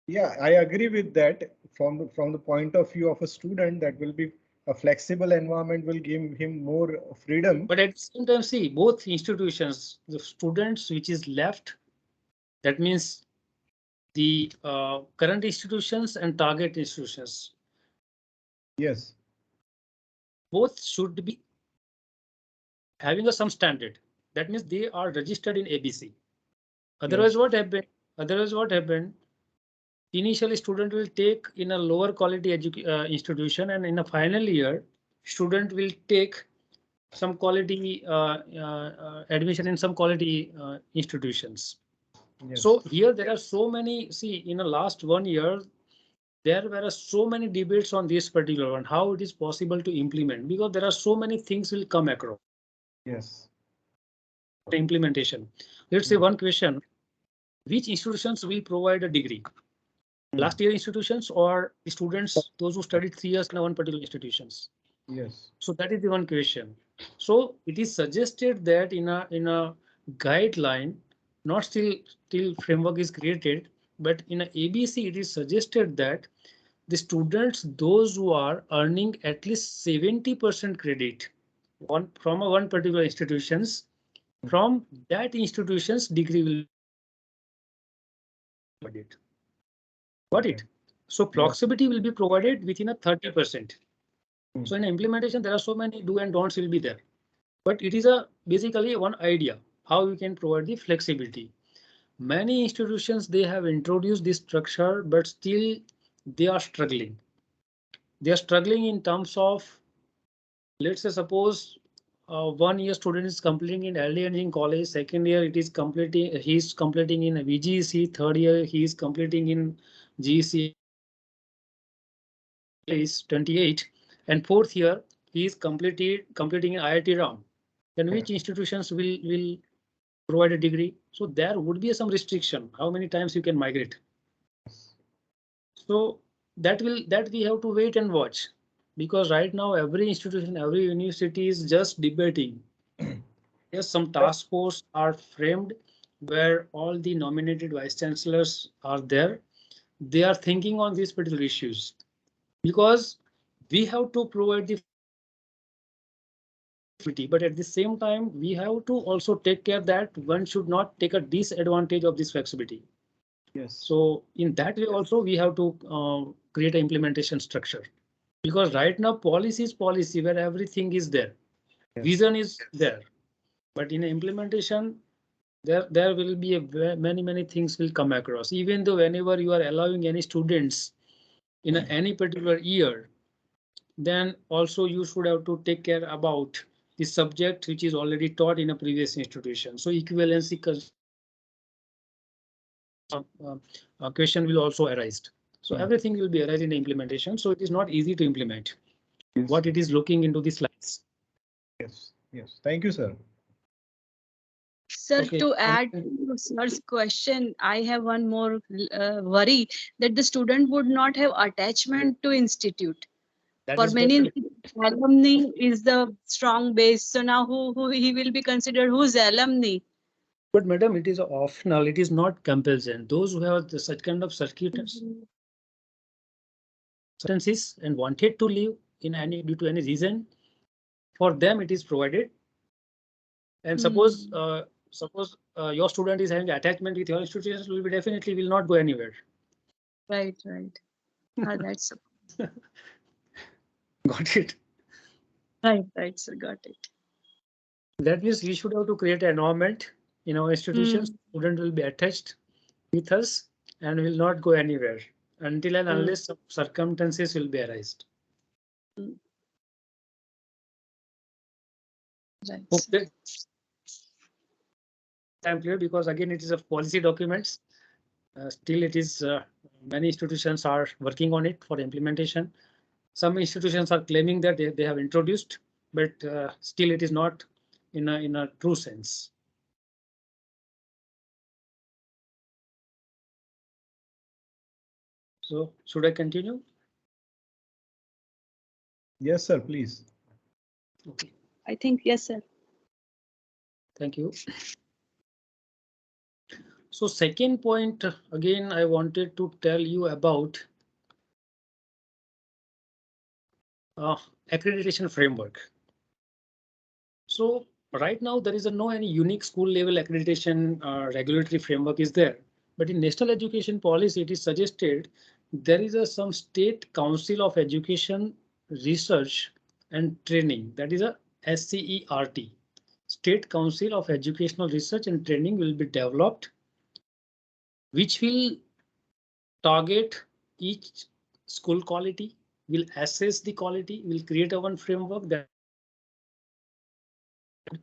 Speaker 7: Yeah, I agree with that. From the point of view of a student, that will be a flexible environment will give him more freedom.
Speaker 1: But at the same time, see, both institutions, the students which is left, that means the current institutions and target institutions.
Speaker 7: Yes.
Speaker 1: Both should be having some standard. That means they are registered in ABC. Otherwise, what happened? Initially, student will take in a lower quality institution, and in a final year, student will take some quality admission in some quality institutions. Yes. So here there are so many. See, in the last 1 year, there were so many debates on this particular one, how it is possible to implement, because there are so many things will come across.
Speaker 7: Yes.
Speaker 1: The implementation. Let's say one question: which institutions will provide a degree? Last year institutions or the students, those who studied 3 years in one particular institutions?
Speaker 7: Yes.
Speaker 1: So that is the one question. So it is suggested that in a guideline, not till framework is created, but in a ABC, it is suggested that the students, those who are earning at least 70% credit from one particular institutions, from that institution's degree will be provided. Got it? So proximity will be provided within a 30%. So in implementation, there are so many do and don'ts will be there, but it is basically one idea how you can provide the flexibility. Many institutions, they have introduced this structure, but still they are struggling. They are struggling in terms of, let's say, suppose 1 year student is completing in LD Engineering College, second year it is completing, he is completing in a VGC, third year he is completing in GC is 28, and fourth year he is completing an IIT round. Then which institutions will provide a degree? So there would be some restriction how many times you can migrate. So that we have to wait and watch. because right now every institution, every university is just debating. Yes, some task force are framed where all the nominated vice chancellors are there. They are thinking on these particular issues because we have to provide the flexibility, but at the same time, we have to also take care that one should not take a disadvantage of this flexibility.
Speaker 7: Yes.
Speaker 1: So in that way also we have to create an implementation structure, because right now policy is policy where everything is there.
Speaker 7: Yes.
Speaker 1: Vision is there, but in implementation there will be many things will come across. Even though whenever you are allowing any students in any particular year, then also you should have to take care about the subject which is already taught in a previous institution. So equivalency question will also arise. So everything will be arising in implementation. So it is not easy to implement what it is looking into the slides.
Speaker 7: Yes, yes. Thank you, sir.
Speaker 8: Sir,
Speaker 1: Okay.
Speaker 8: to add to sir's question, I have one more worry that the student would not have attachment to institute.
Speaker 1: That
Speaker 8: For
Speaker 1: is
Speaker 8: many
Speaker 1: what,
Speaker 8: alumni is the strong base. So now who he will be considered who's alumni?
Speaker 1: but madam, it is optional. It is not compulsion. Those who have such kind of circuitous substances and wanted to leave in any due to any reason, for them it is provided. And suppose your student is having attachment with your institution, will be definitely will not go anywhere.
Speaker 8: Right. That's
Speaker 1: Got it.
Speaker 8: right, sir. Got it.
Speaker 1: That means we should have to create an environment in our institutions. Student will be attached with us and will not go anywhere until and unless some circumstances will be arised.
Speaker 8: Right.
Speaker 1: Okay. I'm clear, because again it is a policy documents. Still it is many institutions are working on it for implementation. Some institutions are claiming that they have introduced, but still it is not in a true sense. So should I continue?
Speaker 7: Yes, sir, please.
Speaker 1: Okay.
Speaker 8: I think yes, sir.
Speaker 1: Thank you. So second point, again, I wanted to tell you about accreditation framework. So right now there is no any unique school level accreditation regulatory framework is there, but in national education policy it is suggested there is some state council of education research and training, that is a SCERT. State Council of Educational Research and Training will be developed, which will target each school quality, will assess the quality, will create a one framework that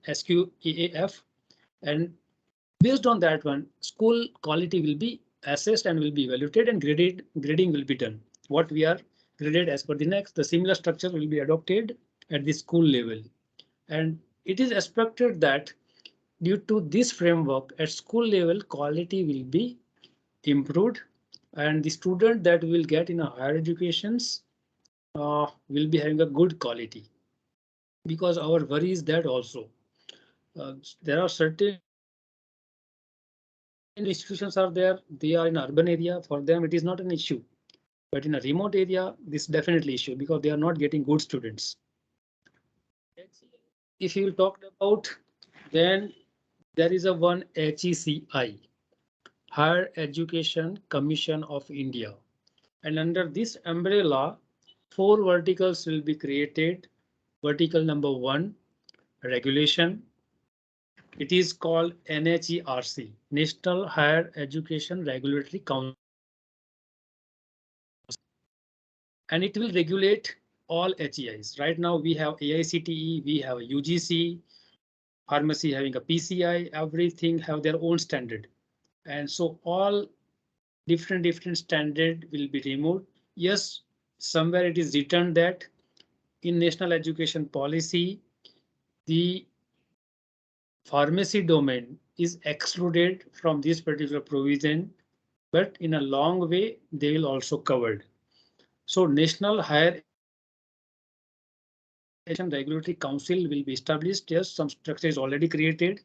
Speaker 1: SQEAF, and based on that one, school quality will be assessed and will be evaluated, and grading will be done. What we are graded as per the next, the similar structure will be adopted at the school level. And it is expected that due to this framework at school level, quality will be improved, and the student that will get in a higher educations will be having a good quality. Because our worry is that also there are certain institutions are there, they are in urban area, for them it is not an issue, but in a remote area this is definitely issue because they are not getting good students. If you talked about, then there is a one HECI, Higher Education Commission of India, and under this umbrella 4 verticals will be created. Vertical number 1, regulation. It is called NHERC, National Higher Education Regulatory Council, and it will regulate all HEIs. Right now we have AICTE, we have UGC, pharmacy having a PCI, everything have their own standard. And so all different standard will be removed. Yes, somewhere it is written that in national education policy, the pharmacy domain is excluded from this particular provision, but in a long way they will also covered. So national higher Regulatory Council will be established. Yes, some structure is already created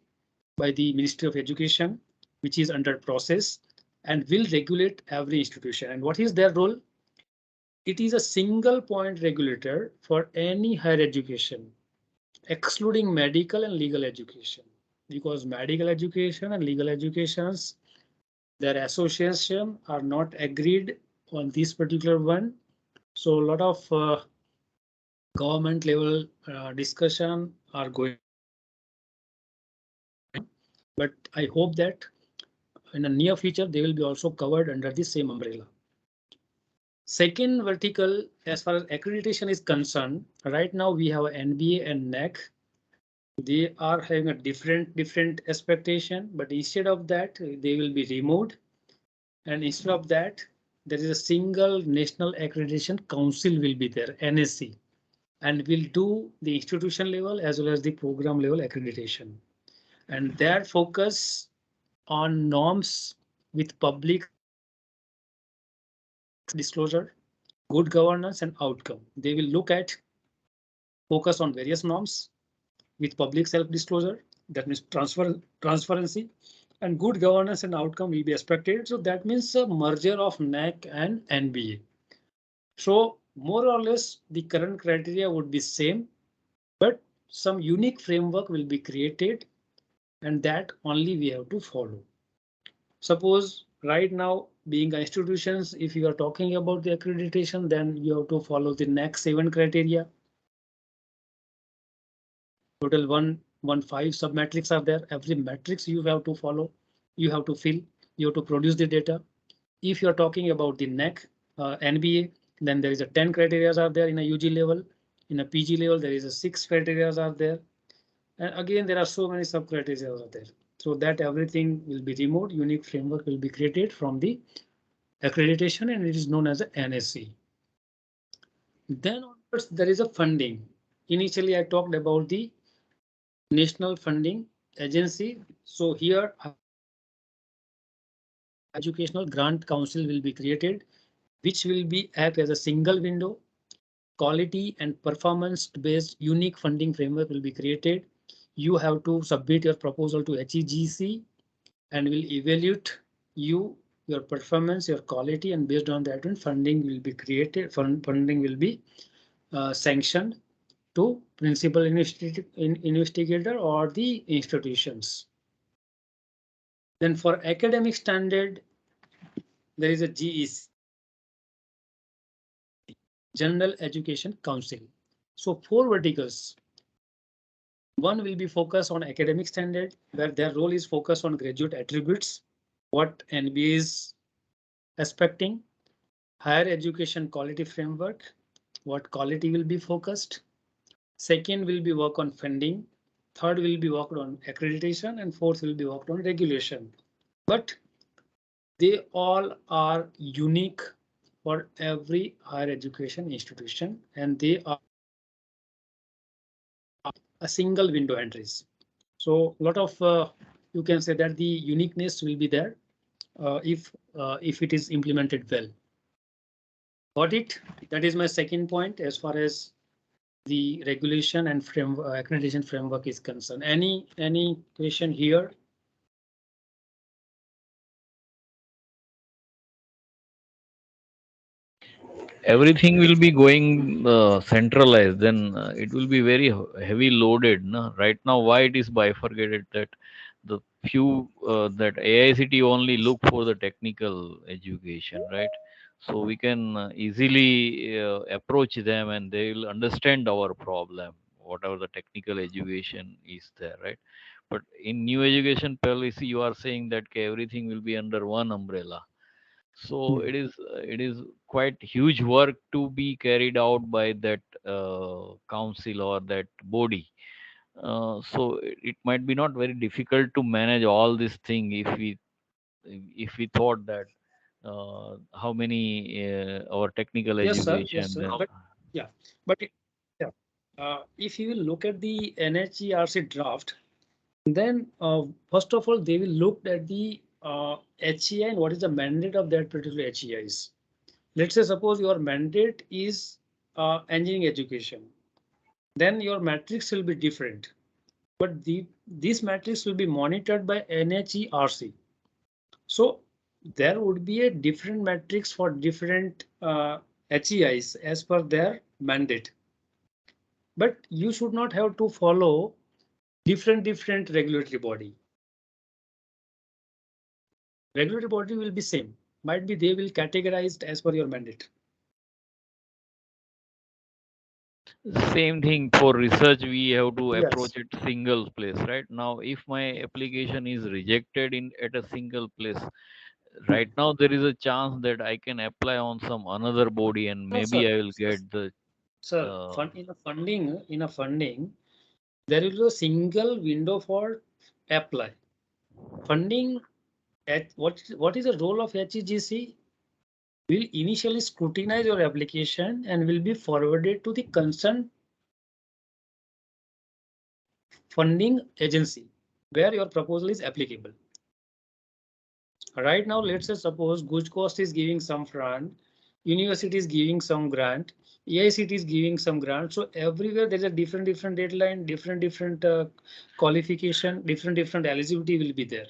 Speaker 1: by the Ministry of Education, which is under process and will regulate every institution. And what is their role? It is a single point regulator for any higher education, excluding medical and legal education, because medical education and legal educations, their association are not agreed on this particular one. So a lot of government level discussion are going. But I hope that in the near future, they will be also covered under the same umbrella. Second vertical, as far as accreditation is concerned, right now we have NBA and NAC. They are having a different expectation, but instead of that, they will be removed. And instead of that, there is a single National Accreditation Council will be there, NSC, and will do the institution level as well as the program level accreditation. And their focus on norms with public disclosure, good governance and outcome. They will look at focus on various norms with public self-disclosure. That means transparency and good governance and outcome will be expected. So that means a merger of NAC and NBA. So more or less the current criteria would be same, but some unique framework will be created and that only we have to follow. Suppose right now being institutions, if you are talking about the accreditation, then you have to follow the next 7 criteria. Total 115 submetrics are there. Every matrix you have to follow, you have to fill, you have to produce the data. If you are talking about the NAC, NBA, then there is a 10 criteria are there in a UG level. In a PG level, there is a 6 criteria are there. And again, there are so many sub criteria are there. So that everything will be removed. Unique framework will be created from the accreditation and it is known as a NSC. Then onwards, there is a funding. Initially, I talked about the National Funding Agency. So here, Educational Grant Council will be created, which will be act as a single window. Quality and performance based unique funding framework will be created. You have to submit your proposal to HEGC and will evaluate your performance, your quality, and based on that one funding will be created. Funding will be sanctioned to principal investigator or the institutions. Then for academic standard, there is a GEC, General Education Council. So 4 verticals. One will be focused on academic standard, where their role is focused on graduate attributes, what NBA is expecting, higher education quality framework, what quality will be focused. Second will be work on funding. Third will be worked on accreditation and fourth will be worked on regulation. But they all are unique for every higher education institution and they are a single window entries. So a lot of you can say that the uniqueness will be there if it is implemented well. Got it? That is my second point as far as the regulation and accreditation framework is concerned. Any question here?
Speaker 3: Everything will be going centralized, then it will be very heavy loaded. No? Right now, why it is bifurcated that the few that AICT only look for the technical education, right? So we can easily approach them and they will understand our problem, whatever the technical education is there, right? But in new education policy, you are saying that okay, everything will be under one umbrella. So it is quite huge work to be carried out by that council or that body. So it might be not very difficult to manage all this thing if we thought that how many our technical
Speaker 1: Yes, sir.
Speaker 3: education.
Speaker 1: Yes, sir. But, yeah, but yeah. If you will look at the NHERC draft, then first of all, they will look at the HEI and what is the mandate of that particular HEIs. Let's say suppose your mandate is engineering education. then your matrix will be different. But this matrix will be monitored by NHERC. So there would be a different matrix for different HEIs as per their mandate. But you should not have to follow different regulatory body. Regulatory body will be same. Might be they will categorized as per your mandate.
Speaker 3: Same thing for research, we have to
Speaker 1: Yes.
Speaker 3: approach it single place, right? Now, if my application is rejected at a single place, right now there is a chance that I can apply on some another body and
Speaker 1: No,
Speaker 3: maybe
Speaker 1: sir.
Speaker 3: I will get the.
Speaker 1: Sir, in a funding, there is a single window for apply. Funding at what is the role of HEGC? Will initially scrutinize your application and will be forwarded to the concerned funding agency where your proposal is applicable. Right now, let's say suppose Good Cost is giving some grant, university is giving some grant, AICT is giving some grant. So everywhere there's a different deadline, different qualification, different eligibility will be there.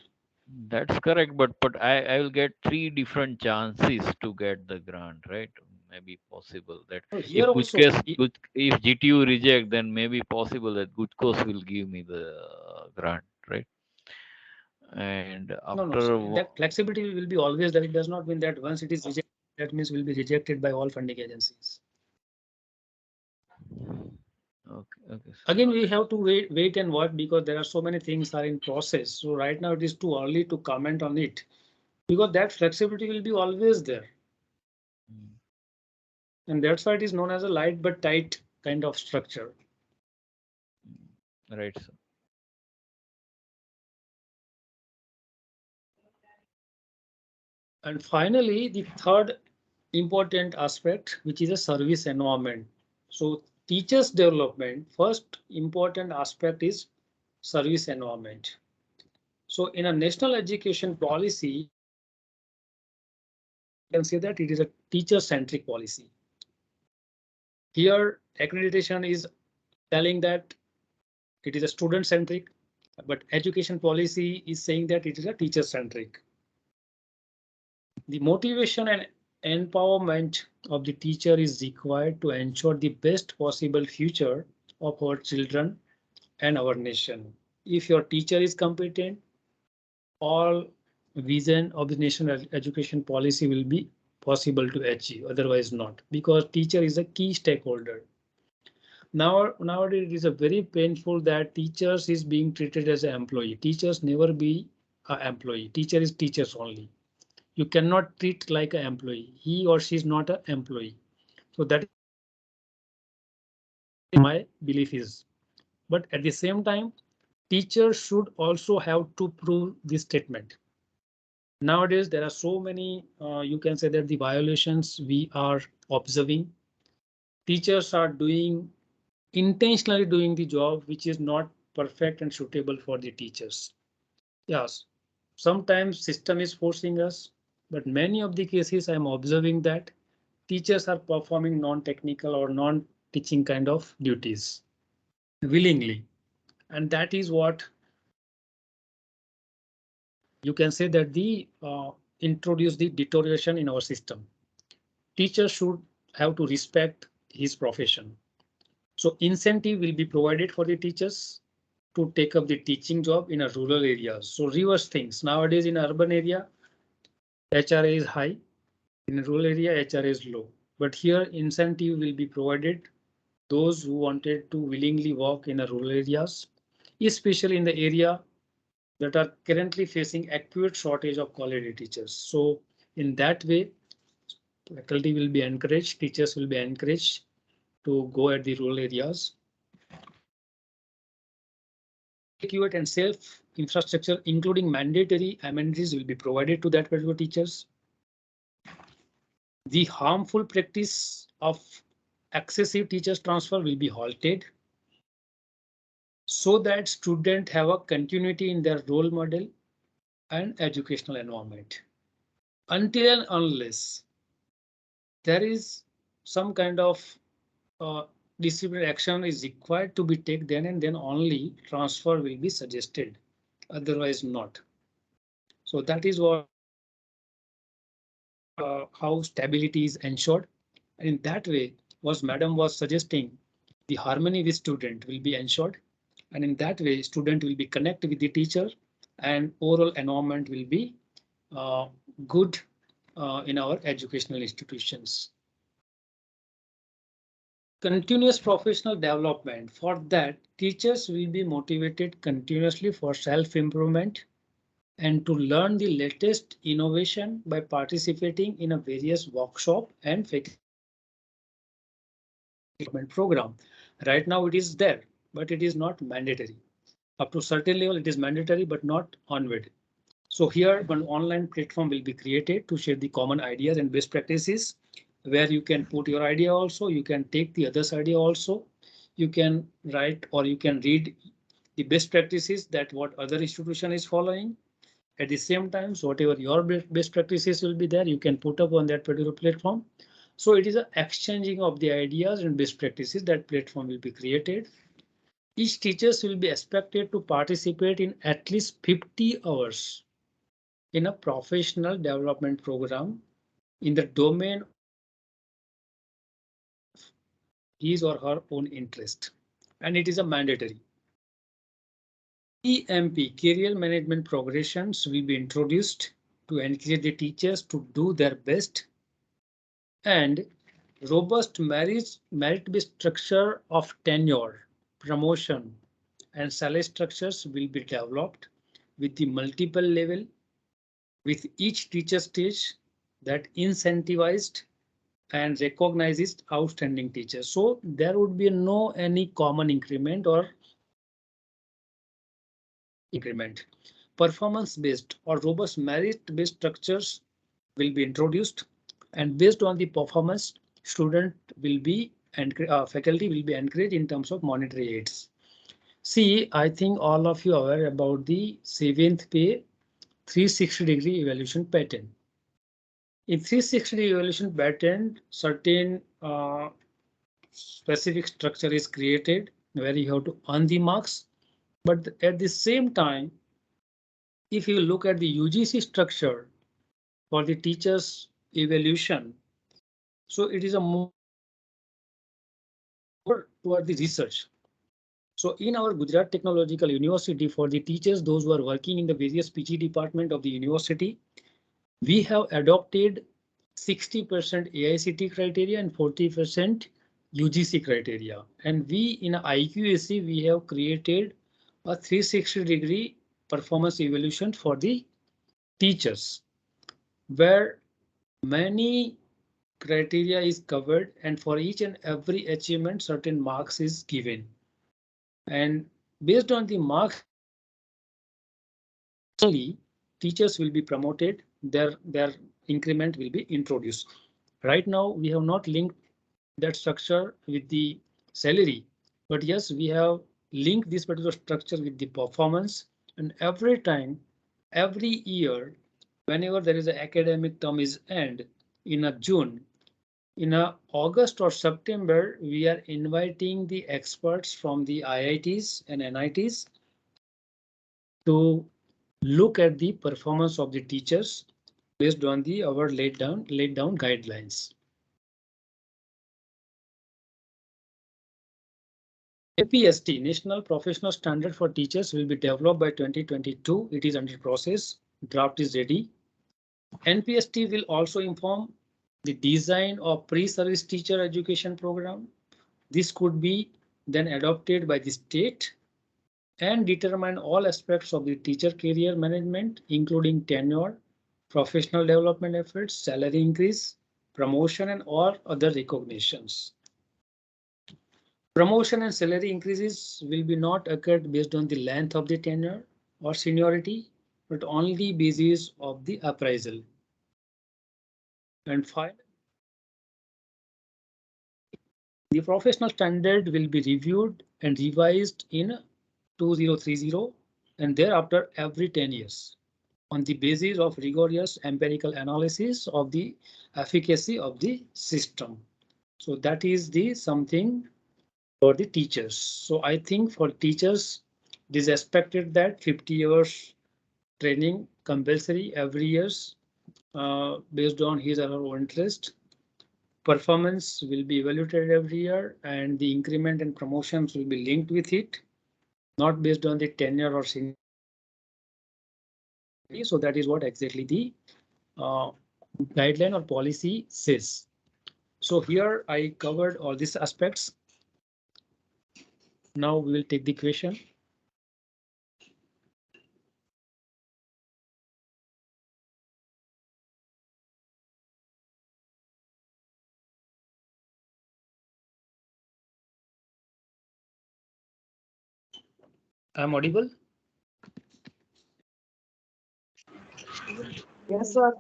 Speaker 3: That's correct, but I will get 3 different chances to get the grant, right? Maybe possible that
Speaker 1: So here
Speaker 3: if
Speaker 1: also,
Speaker 3: if GTU reject, then maybe possible that Good Course will give me the grant, right? And
Speaker 1: no,
Speaker 3: after
Speaker 1: so that flexibility will be always there. It does not mean that once it is rejected, that means will be rejected by all funding agencies.
Speaker 3: okay.
Speaker 1: Again, we have to wait and watch because there are so many things are in process. So right now it is too early to comment on it because that flexibility will be always there. And that's why it is known as a light but tight kind of structure.
Speaker 3: Right, sir.
Speaker 1: And finally, the third important aspect, which is a service environment. So teachers development, first important aspect is service environment. So in a national education policy, you can say that it is a teacher-centric policy. Here, accreditation is telling that it is a student-centric, but education policy is saying that it is a teacher-centric. The motivation and empowerment of the teacher is required to ensure the best possible future of our children and our nation. If your teacher is competent, all vision of the national education policy will be possible to achieve, otherwise not, because teacher is a key stakeholder. Nowadays it is a very painful that teachers is being treated as an employee. Teachers never be an employee. Teacher is teachers only. You cannot treat like an employee. He or she is not an employee. So that is my belief is. But at the same time, teachers should also have to prove this statement. Nowadays, there are so many, you can say that the violations we are observing. Teachers are intentionally doing the job which is not perfect and suitable for the teachers. Yes, sometimes system is forcing us, but many of the cases I'm observing that teachers are performing non-technical or non-teaching kind of duties willingly. And that is what you can say that the introduce the deterioration in our system. Teachers should have to respect his profession. So incentive will be provided for the teachers to take up the teaching job in a rural areas. So reverse things. Nowadays in urban area, HRA is high. In a rural area, HRA is low. But here incentive will be provided those who wanted to willingly work in a rural areas, especially in the area that are currently facing acute shortage of quality teachers. So in that way, faculty will be encouraged, teachers will be encouraged to go at the rural areas. Adequate and safe infrastructure, including mandatory amenities, will be provided to that particular teachers. The harmful practice of excessive teachers transfer will be halted so that students have a continuity in their role model and educational environment. Until and unless there is some kind of disciplinary action is required to be taken, then and then only transfer will be suggested, otherwise not. So that is what how stability is ensured. And in that way, what Madam was suggesting, the harmony with student will be ensured. And in that way, student will be connected with the teacher and overall environment will be good in our educational institutions. Continuous professional development. For that, teachers will be motivated continuously for self-improvement and to learn the latest innovation by participating in a various workshop and faculty program. Right now it is there, but it is not mandatory. Up to certain level it is mandatory, but not onward. So here one online platform will be created to share the common ideas and best practices, where you can put your idea also, you can take the other's idea also, you can write or you can read the best practices that what other institution is following. At the same time, so whatever your best practices will be there, you can put up on that particular platform. So it is an exchanging of the ideas and best practices. That platform will be created. Each teachers will be expected to participate in at least 50 hours in a professional development program in the domain of his or her own interest, and it is a mandatory. EMP, career management progressions, will be introduced to encourage the teachers to do their best, and robust merit-based structure of tenure, promotion, and salary structures will be developed with the multiple level, with each teacher stage that incentivized and recognizes outstanding teachers. So there would be no any common increment or increment. Performance-based or robust merit-based structures will be introduced, and based on the performance, student will be and faculty will be encouraged in terms of monetary aids. See, I think all of you are aware about the 7th pay 360-degree evaluation pattern. In 360 evaluation pattern, certain specific structure is created where you have to earn the marks, but at the same time, if you look at the UGC structure for the teachers evaluation, so it is a more toward the research. So in our Gujarat Technological University, for the teachers, those who are working in the various PG department of the university, we have adopted 60% AICT criteria and 40% UGC criteria. And we in IQAC, we have created a 360-degree performance evaluation for the teachers, where many criteria is covered, and for each and every achievement, certain marks is given. And based on the marks, teachers will be promoted, their increment will be introduced. Right now, we have not linked that structure with the salary, but yes, we have linked this particular structure with the performance. And every time, every year, whenever there is an academic term is end in a June, in a August or September, we are inviting the experts from the IITs and NITs to look at the performance of the teachers based on the our laid down guidelines. NPST, National Professional Standard for Teachers, will be developed by 2022. It is under process. Draft is ready. NPST will also inform the design of pre-service teacher education program. This could be then adopted by the state and determine all aspects of the teacher career management, including tenure, professional development efforts, salary increase, promotion, and all other recognitions. Promotion and salary increases will be not occurred based on the length of the tenure or seniority, but only basis of the appraisal. And finally, the professional standard will be reviewed and revised in 2030 and thereafter every 10 years on the basis of rigorous empirical analysis of the efficacy of the system. So that is the something for the teachers. So I think for teachers, it is expected that 50 hours training compulsory every year based on his or her own interest. Performance will be evaluated every year and the increment and promotions will be linked with it, not based on the tenure or seniority. So that is what exactly the guideline or policy says. So here I covered all these aspects. Now we will take the question. I'm audible?
Speaker 2: Yes, sir.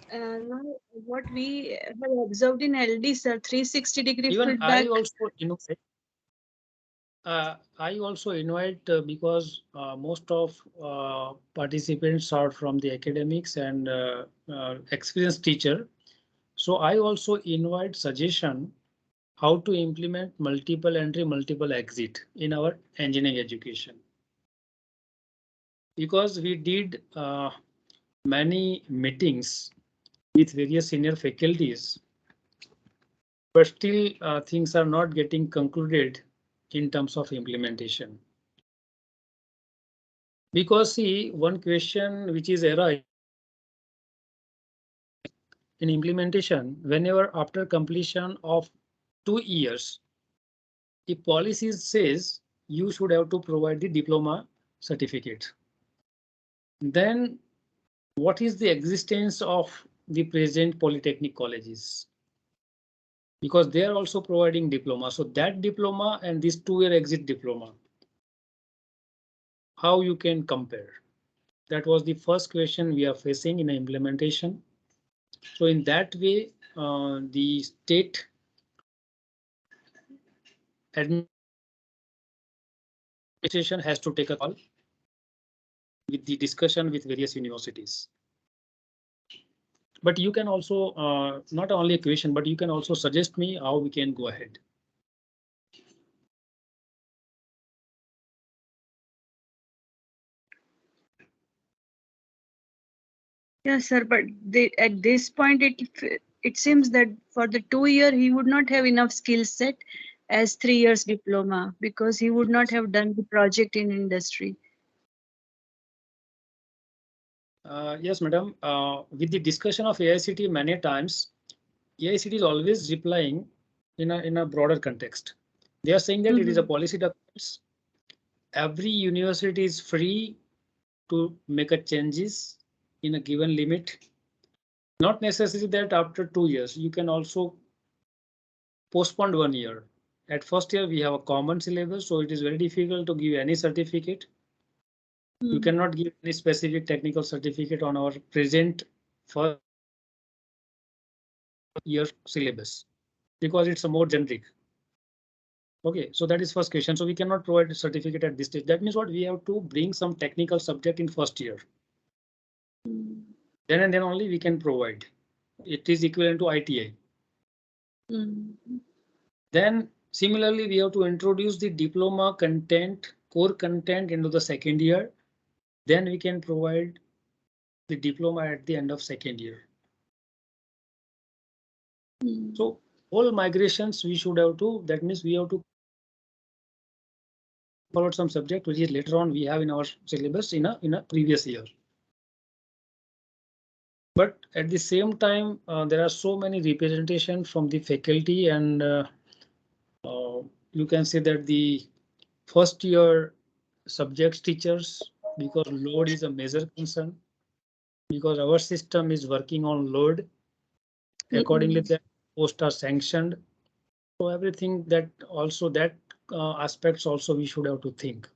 Speaker 2: Now, what we have observed in LD, sir, 360-degree
Speaker 1: Even
Speaker 2: feedback.
Speaker 1: I also invite because most of participants are from the academics and experienced teacher. So I also invite suggestion how to implement multiple entry, multiple exit in our engineering education. Because we did many meetings with various senior faculties, but still things are not getting concluded in terms of implementation. Because see, one question which is arise in implementation, whenever after completion of 2 years, the policy says you should have to provide the diploma certificate. Then what is the existence of the present polytechnic colleges? Because they are also providing diploma. So that diploma and this 2-year exit diploma, how you can compare? That was the first question we are facing in implementation. So in that way, the state administration has to take a call with the discussion with various universities. But you can also not only a question, but you can also suggest me how we can go ahead.
Speaker 2: Yes, sir, but at this point, it seems that for the 2 year, he would not have enough skill set as 3 years diploma because he would not have done the project in industry.
Speaker 1: Yes, madam. With the discussion of AICT many times, AICT is always replying in a broader context. They are saying that it is a policy documents. Every university is free to make a changes in a given limit. Not necessary that after 2 years, you can also postpone 1 year. At first year, we have a common syllabus, so it is very difficult to give any certificate. You cannot give any specific technical certificate on our present first year syllabus because it's a more generic. Okay, so that is first question. So we cannot provide a certificate at this stage. That means what we have to bring some technical subject in first year. Then and then only we can provide. It is equivalent to ITI. Then similarly, we have to introduce the diploma content, core content into the second year. Then we can provide the diploma at the end of second year. So all migrations we should have to, that means we have to follow some subject which is later on we have in our syllabus in a previous year. But at the same time, there are so many representation from the faculty and you can say that the first year subjects teachers, because load is a major concern, because our system is working on load. Accordingly, the posts are sanctioned. So everything that also that aspects also we should have to think.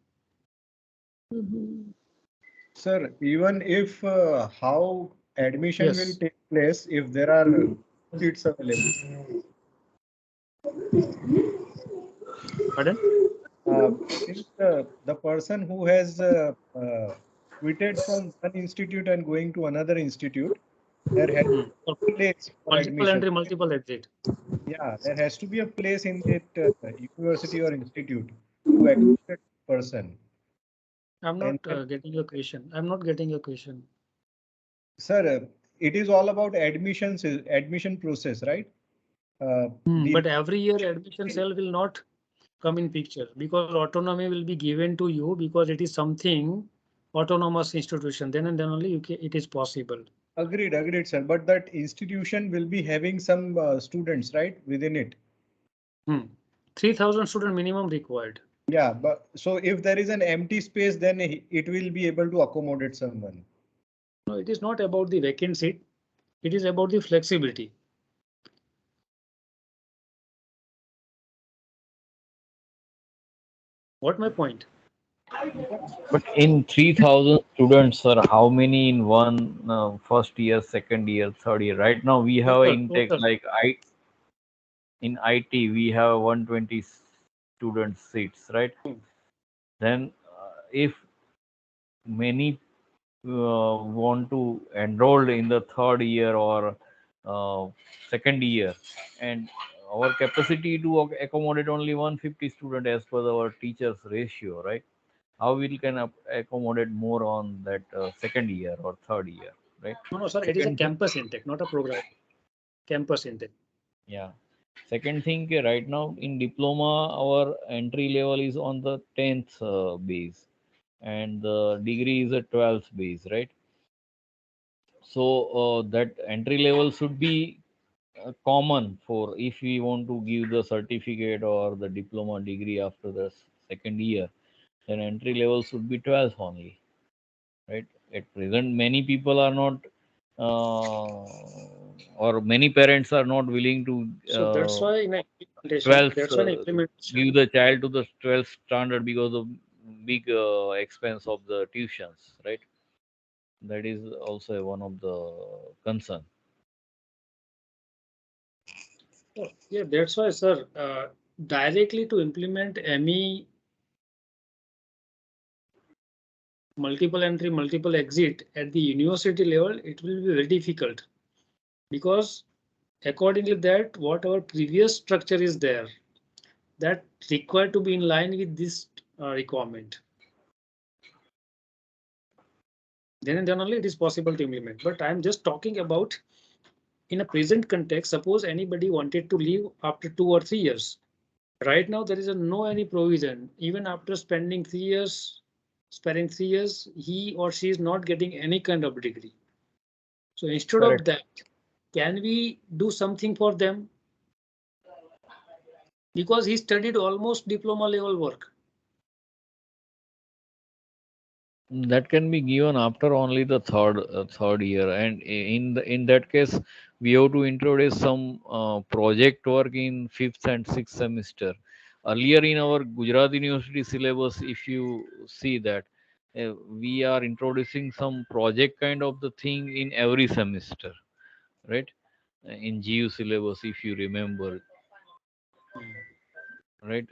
Speaker 7: Sir, even if how admission will take place if there are seats available.
Speaker 1: Pardon?
Speaker 7: If the person who has quitted from one institute and going to another institute, There has to be a place for
Speaker 1: Multiple
Speaker 7: admission.
Speaker 1: entry, multiple exit.
Speaker 7: Yeah, there has to be a place in that university or institute to accept that person.
Speaker 1: I'm
Speaker 7: And
Speaker 1: not getting your question. I'm not getting your question.
Speaker 7: sir, it is all about admission process, right?
Speaker 1: But every year admission cell will not come in picture because autonomy will be given to you because it is something autonomous institution. Then and then only it is possible.
Speaker 7: Agreed, sir. But that institution will be having some students, right, within it.
Speaker 1: 3,000 student minimum required.
Speaker 7: Yeah, but so if there is an empty space, then it will be able to accommodate someone.
Speaker 1: No, it is not about the vacant seat. It is about the flexibility. What my point?
Speaker 3: But in 3,000 students, sir, how many in one first year, second year, third year? Right now we have
Speaker 1: Total,
Speaker 3: intake
Speaker 1: total.
Speaker 3: like in IT we have 120 student seats, right? Then if many want to enroll in the third year or second year, and our capacity to accommodate only 150 student as per our teachers ratio, right? How we can accommodate more on that second year or third year, right?
Speaker 1: No, sir, it is a campus intake, not a program. Campus intake.
Speaker 3: Yeah. Second thing, right now in diploma, our entry level is on the 10th base, and the degree is a 12th base, right? So that entry level should be common for if we want to give the certificate or the diploma degree after the second year, then entry level should be 12 only, right? At present many people are not or many parents are not willing to
Speaker 1: So that's why in implementation,
Speaker 3: 12th give the child to the 12th standard because of big expense of the tuitions, right? That is also one of the concern.
Speaker 1: Yeah, that's why, sir, directly to implement any multiple entry, multiple exit at the university level, it will be very difficult because accordingly that what our previous structure is there, that required to be in line with this requirement. Then and then only it is possible to implement. But I'm just talking about in a present context, suppose anybody wanted to leave after 2 or 3 years. Right now, there is no any provision. Even after spending 3 years, sparing 3 years, he or she is not getting any kind of degree. So instead of that, can we do something for them? Because he studied almost diploma level work.
Speaker 3: That can be given after only the third year, and in that case we have to introduce some project work in fifth and sixth semester. Earlier in our Gujarat University syllabus, if you see that we are introducing some project kind of the thing in every semester, right? In GU syllabus, if you remember, right?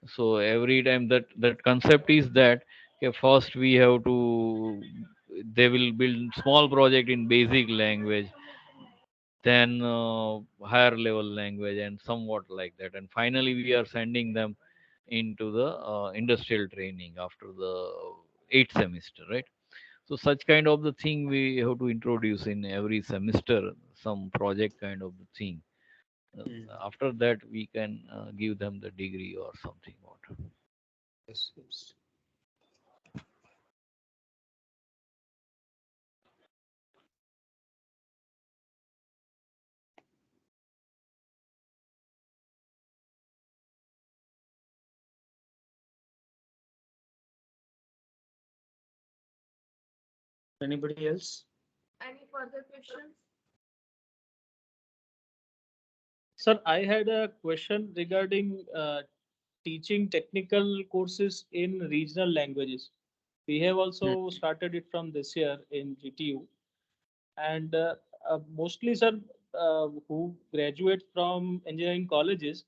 Speaker 3: So every time that concept is that, okay, first we have to, they will build small project in basic language, then higher level language, and somewhat like that, and finally we are sending them into the industrial training after the eighth semester, right? So such kind of the thing we have to introduce in every semester, some project kind of the thing. After that we can give them the degree or something. What?
Speaker 1: Yes, yes. Anybody else?
Speaker 5: Any further questions?
Speaker 11: Sir, I had a question regarding teaching technical courses in regional languages. We have also started it from this year in GTU. And mostly, sir, who graduate from engineering colleges,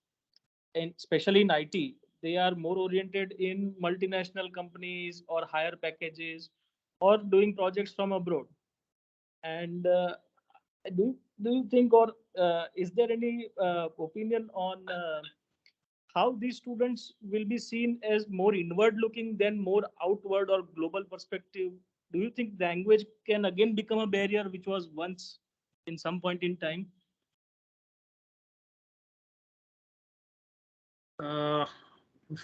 Speaker 11: and especially in IT, they are more oriented in multinational companies or higher packages or doing projects from abroad. And Do you think, or is there any opinion on how these students will be seen as more inward looking than more outward or global perspective? Do you think language can again become a barrier which was once in some point in time?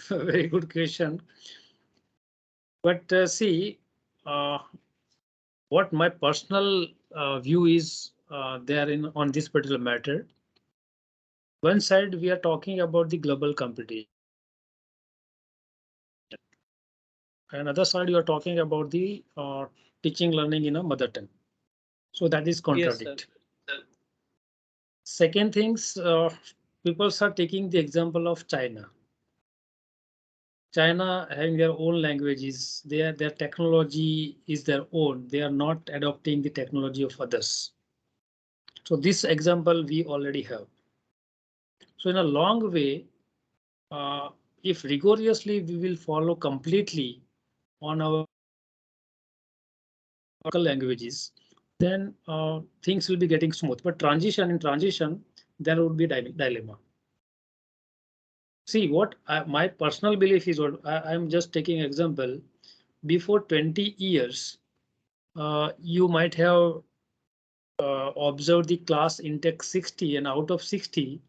Speaker 1: Very good question. But see, what my personal view is there in on this particular matter. One side we are talking about the global competition. Another side you are talking about the teaching learning in a mother tongue. So that is contradict.
Speaker 11: Yes,
Speaker 1: second things, people are taking the example of China. China having their own languages, their technology is their own. They are not adopting the technology of others. So this example we already have. So in a long way, if rigorously we will follow completely on our local languages, then things will be getting smooth. But in transition, there would be dilemma. See what my personal belief is. What I'm just taking example. Before 20 years, you might have observed the class intake 60, and out of 60,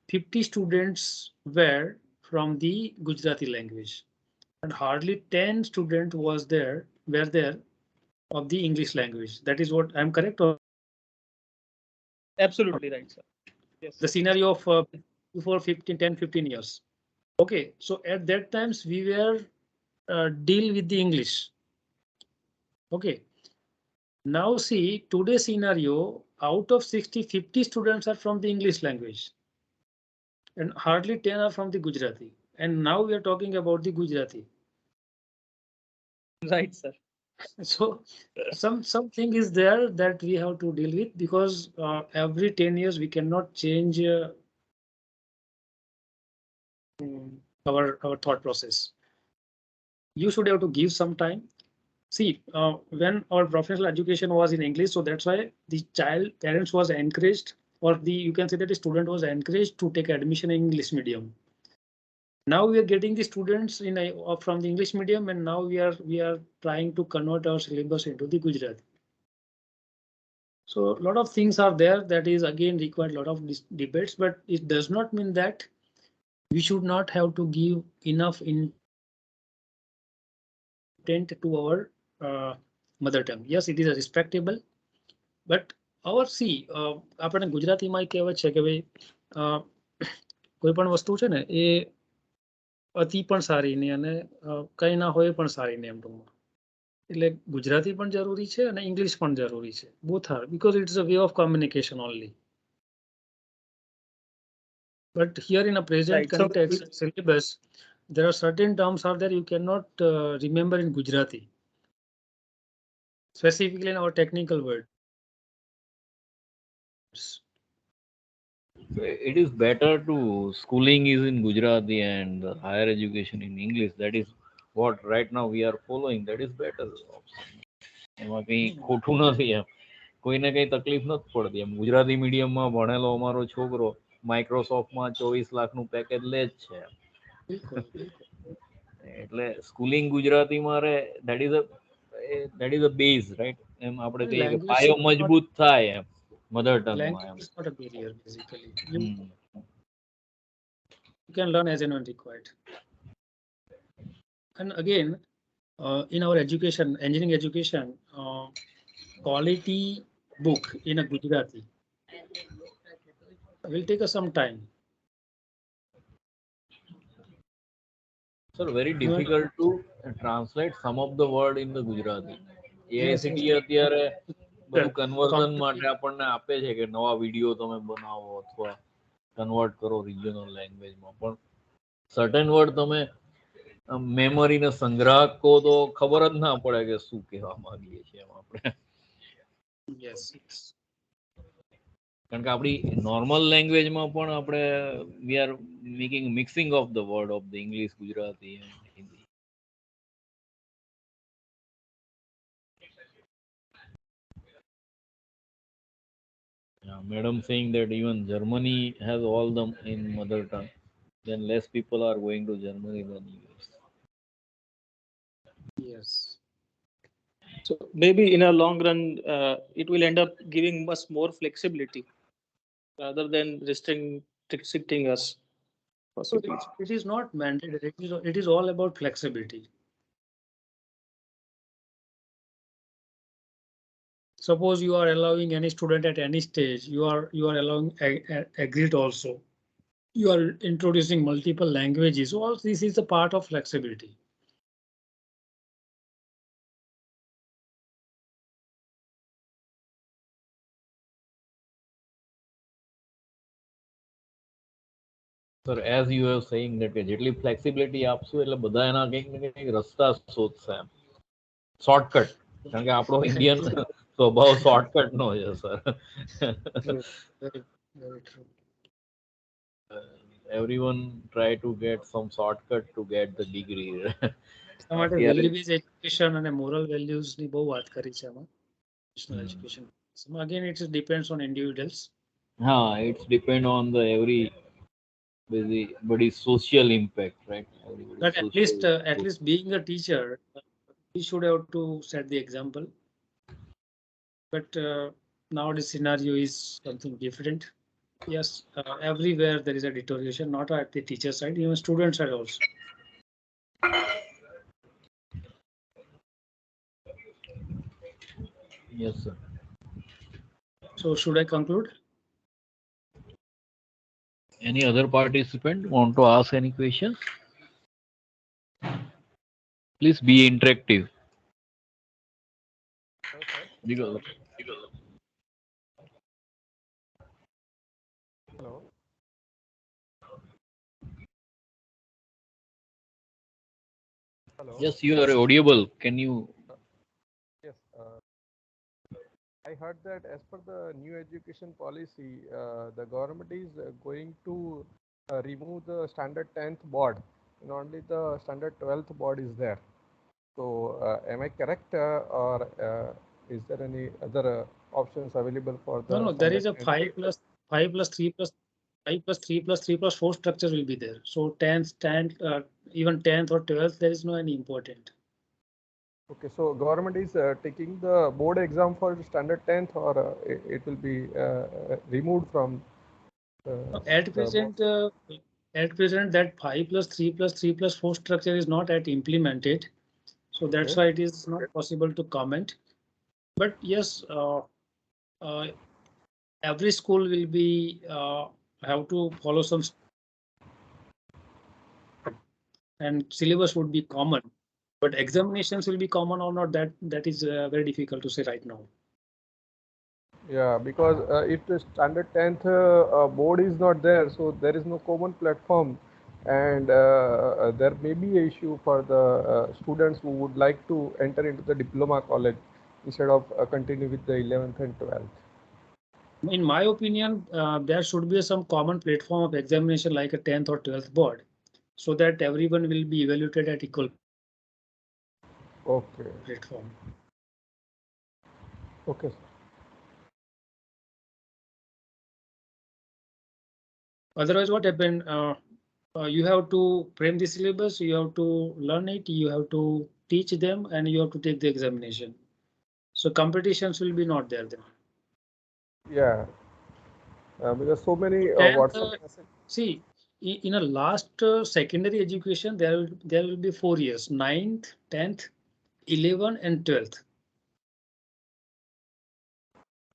Speaker 1: 50 students were from the Gujarati language, and hardly 10 students were there of the English language. That is what I'm correct, or
Speaker 11: absolutely right, sir. Yes.
Speaker 1: The scenario of before 10-15 years. Okay, so at that times we were deal with the English. Okay. Now see today's scenario, out of 60, 50 students are from the English language and hardly 10 are from the Gujarati. And now we are talking about the Gujarati.
Speaker 11: Right, sir.
Speaker 1: So something is there that we have to deal with, because every 10 years we cannot change our thought process. You should have to give some time. See, when our professional education was in English, so that's why the parents was encouraged, or you can say that the student was encouraged to take admission in English medium. Now we are getting the students from the English medium, and now we are trying to convert our syllabus into the Gujarati. So a lot of things are there that is again required a lot of debates, but it does not mean that we should not have to give enough intent to our mother tongue. Yes, it is a respectable, but our આપણે ગુજરાતીમાં કહેવત છે કે ભાઈ કોઈ પણ વસ્તુ છે ને એ અતિ પણ સારી નહીં અને કઈ ના હોય પણ સારી નહીં એમ ટૂંકમાં. એટલે ગુજરાતી પણ જરૂરી છે અને ઇંગ્લિશ પણ જરૂરી છે. Both are, because it's a way of communication only. But here in a present context, syllabus, there are certain terms are there you cannot remember in Gujarati, specifically in our technical words.
Speaker 3: So it is better to schooling is in Gujarati and higher education in English. That is what right now we are following. That is better option. એમાં કઈ ખોટું નથી એમ. કોઈને કઈ તકલીફ નથી પડતી એમ. ગુજરાતી મીડિયમમાં ભણેલો અમારો છોકરો માઇક્રોસોફ્ટમાં 24 લાખનું પેકેજ લે જ છે. એટલે સ્કૂલિંગ ગુજરાતીમાં રહે, that is a base, right? એમ આપણે કહીએ કે પાયો મજબૂત થાય એમ મધર ટંગમાં એમ.
Speaker 1: Language is not a barrier basically. You can learn as and when required. And again, in our education, engineering education, quality book in a Gujarati will take us some time.
Speaker 3: Sir, very difficult to translate some of the word in the Gujarati. AICTE અત્યારે બધું conversion માટે આપણને આપે છે કે નવા video તમે બનાવો અથવા કન્વર્ટ કરો રિજનલ લેંગ્વેજમાં, પણ સર્ટેન વર્ડ તમે મેમરીને સંગ્રાહક કહો તો ખબર જ ના પડે કે શું કહેવા માંગીએ છીએ એમ આપણે.
Speaker 1: Yes.
Speaker 3: કારણ કે આપણી નોર્મલ લેંગ્વેજમાં પણ આપણે we are making mixing of the word of the English, Gujarati and Hindi. Madam saying that even Germany has all them in mother tongue, then less people are going to Germany than US.
Speaker 1: Yes.
Speaker 11: So maybe in a long run, it will end up giving us more flexibility rather than restricting us.
Speaker 1: So it is not mandatory. It is all about flexibility. Suppose you are allowing any student at any stage, you are allowing exit also. You are introducing multiple languages. All this is a part of flexibility.
Speaker 3: Sir, as you were saying that જેટલી flexibility આપશો એટલે બધા એના કંઈક ને કંઈક રસ્તા શોધશે એમ શોર્ટકટ કારણ કે આપણો ઇન્ડિયન સ્વભાવ શોર્ટકટ નો છે sir
Speaker 1: Very true.
Speaker 3: Everyone try to get some shortcut to get the degree.
Speaker 1: માટે value based education અને moral values ની બહુ વાત કરી છે આમાં national education. So again, it depends on individuals.
Speaker 3: It's depend on the everybody's social impact, right?
Speaker 1: But at least being a teacher, we should have to set the example. But nowadays scenario is something different. Yes, everywhere there is a deterioration, not at the teacher side, even student side also.
Speaker 3: Yes, sir.
Speaker 1: So should I conclude?
Speaker 3: Any other participant want to ask any questions? Please be interactive.
Speaker 12: Hello. Hello.
Speaker 3: Yes, you are audible. Can you?
Speaker 12: Yes. I heard that as per the new education policy, the government is going to remove the standard 10th board and only the standard 12th board is there. So am I correct or is there any other options available for the?
Speaker 1: No, there is a 5 plus 3 plus 5 plus 3 plus 3 plus 4 structure will be there. So 10th, even 10th or 12th, there is no any important.
Speaker 12: Okay, so government is taking the board exam for standard 10th or it will be removed from
Speaker 1: at present that 5 plus 3 plus 3 plus 4 structure is not yet implemented. So that's why it is not possible to comment. But yes, every school will be have to follow some and syllabus would be common. But examinations will be common or not, that is very difficult to say right now.
Speaker 12: Yeah, because if the standard 10th board is not there, so there is no common platform and there may be an issue for the students who would like to enter into the diploma college instead of continue with the 11th and 12th.
Speaker 1: In my opinion, there should be some common platform of examination like a 10th or 12th board so that everyone will be evaluated at equal platform.
Speaker 12: Okay.
Speaker 1: Otherwise, what happened? You have to frame the syllabus, you have to learn it, you have to teach them, and you have to take the examination. So competitions will be not there then.
Speaker 12: Yeah, because so many
Speaker 1: see, in a last secondary education, there will be 4 years: 9th, 10th, 11th, and 12th.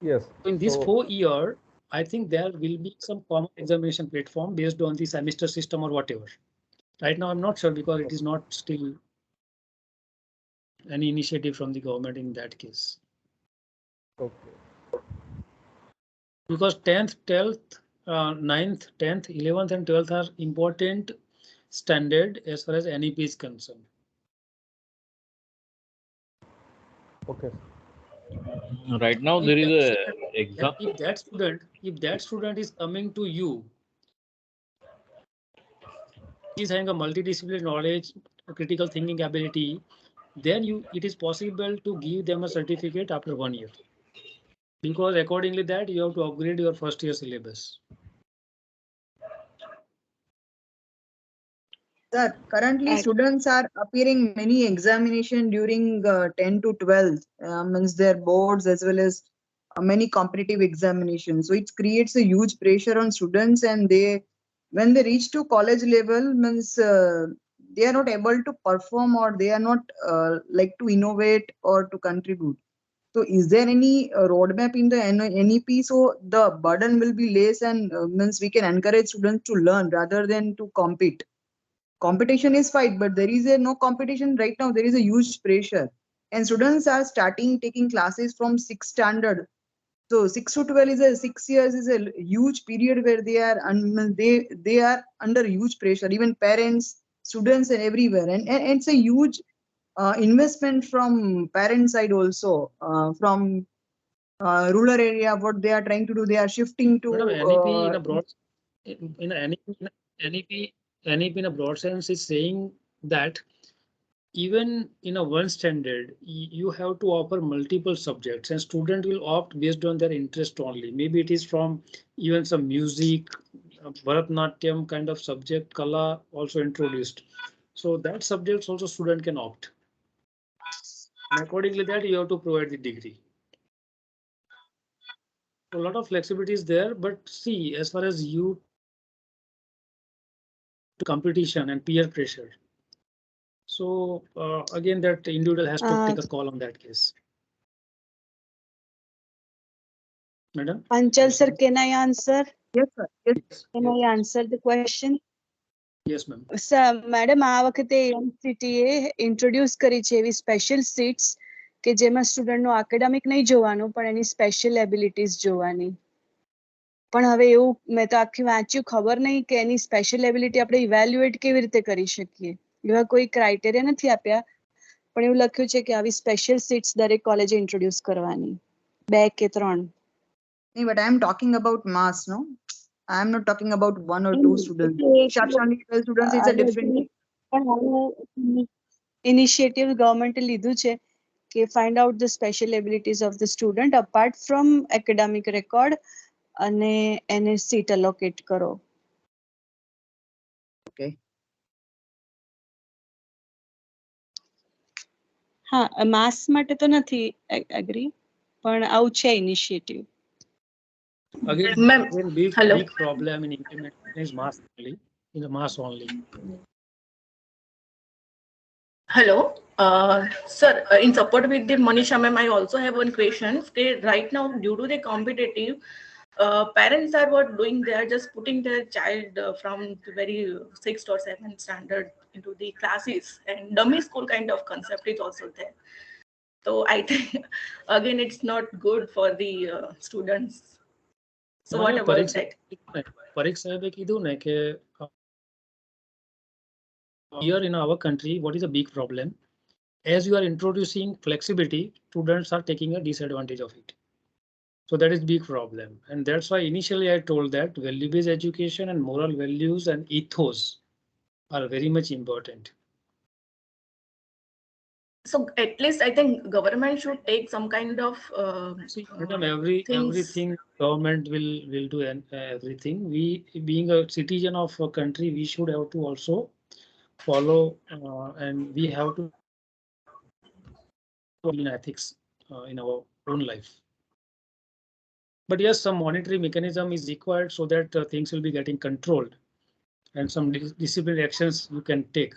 Speaker 12: Yes.
Speaker 1: In this 4 year, I think there will be some common examination platform based on the semester system or whatever. Right now, I'm not sure because it is not still any initiative from the government in that case.
Speaker 12: Okay.
Speaker 1: Because 10th, 12th, 9th, 10th, 11th, and 12th are important standard as far as NEP is concerned.
Speaker 3: Okay. Right now there is a exam.
Speaker 1: If that student is coming to you, is having a multidisciplinary knowledge, a critical thinking ability, then it is possible to give them a certificate after 1 year. Because accordingly that you have to upgrade your first year syllabus.
Speaker 13: Sir, currently students are appearing many examination during 10 to 12, means their boards as well as many competitive examinations. So it creates a huge pressure on students, and when they reach to college level, means they are not able to perform, or they are not like to innovate or to contribute. So is there any roadmap in the NEP so the burden will be less, and means we can encourage students to learn rather than to compete? Competition is fine, but there is no competition right now. There is a huge pressure, and students are starting taking classes from 6th standard. So 6 to 12 is 6 years is a huge period where they are under huge pressure. Even parents, students, and everywhere, and it's a huge investment from parent side also, from rural area. What they are trying to do, they are shifting to
Speaker 1: Madam, NEP in a broad in a NEP in a broad sense is saying that even in a one standard, you have to offer multiple subjects, and student will opt based on their interest only. Maybe it is from even some music, Bharatnatyam kind of subject, Kala also introduced. So that subjects also student can opt. And accordingly that you have to provide the degree. So a lot of flexibility is there, but see, as far as you competition and peer pressure. So again, that individual has to take a call on that case. Madam?
Speaker 8: Anchal sir, can I answer?
Speaker 13: Yes, sir. Yes.
Speaker 8: Can I answer the question?
Speaker 1: Yes, ma'am.
Speaker 8: Sir, madam, આ વખતે યુનિવર્સિટીએ introduce કરી છે એવી special seats કે જેમાં સ્ટુડન્ટનું academic નહીં જોવાનું પણ એની સ્પેશિયલ એબિલિટીઝ જોવાની. પણ હવે એવું મેં તો આખી વાંચ્યું, ખબર નહીં કે એની સ્પેશિયલ એબિલિટી આપણે ઇવેલ્યુએટ કેવી રીતે કરી શકીએ. એવા કોઈ ક્રાઇટેરિયા નથી આપ્યા, પણ એવું લખ્યું છે કે આવી સ્પેશિયલ સીટ્સ દરેક કોલેજે ઇન્ટ્રોડ્યુસ કરવાની. 2 કે 3.
Speaker 13: No, but I am talking about mass, no? I am not talking about 1 or 2 students. Shakshani 12 students is a different thing.
Speaker 8: Initiative government લીધું છે કે find out the special abilities of the student apart from academic record અને એને seat allocate કરો.
Speaker 13: Okay.
Speaker 8: હા, mass માટે તો નથી agree, પણ આવું છે initiative.
Speaker 1: Again, big problem in implementation is mass only, in the mass only.
Speaker 14: Hello, sir. In support with the Manisha ma'am, I also have one question. Right now, due to the competitive, parents are what doing? They are just putting their child from the very 6th or 7th standard into the classes, and dummy school kind of concept is also there. So I think again, it's not good for the students. So what about that?
Speaker 1: Parik sahibe kidhu ne ke here in our country, what is a big problem? As you are introducing flexibility, students are taking a disadvantage of it. So that is big problem. And that's why initially I told that value-based education and moral values and ethos are very much important.
Speaker 14: So at least I think government should take some kind of
Speaker 1: everything government will do everything. We being a citizen of a country, we should have to also follow and we have to in ethics in our own life. But yes, some monetary mechanism is required so that things will be getting controlled and some disciplinary actions you can take.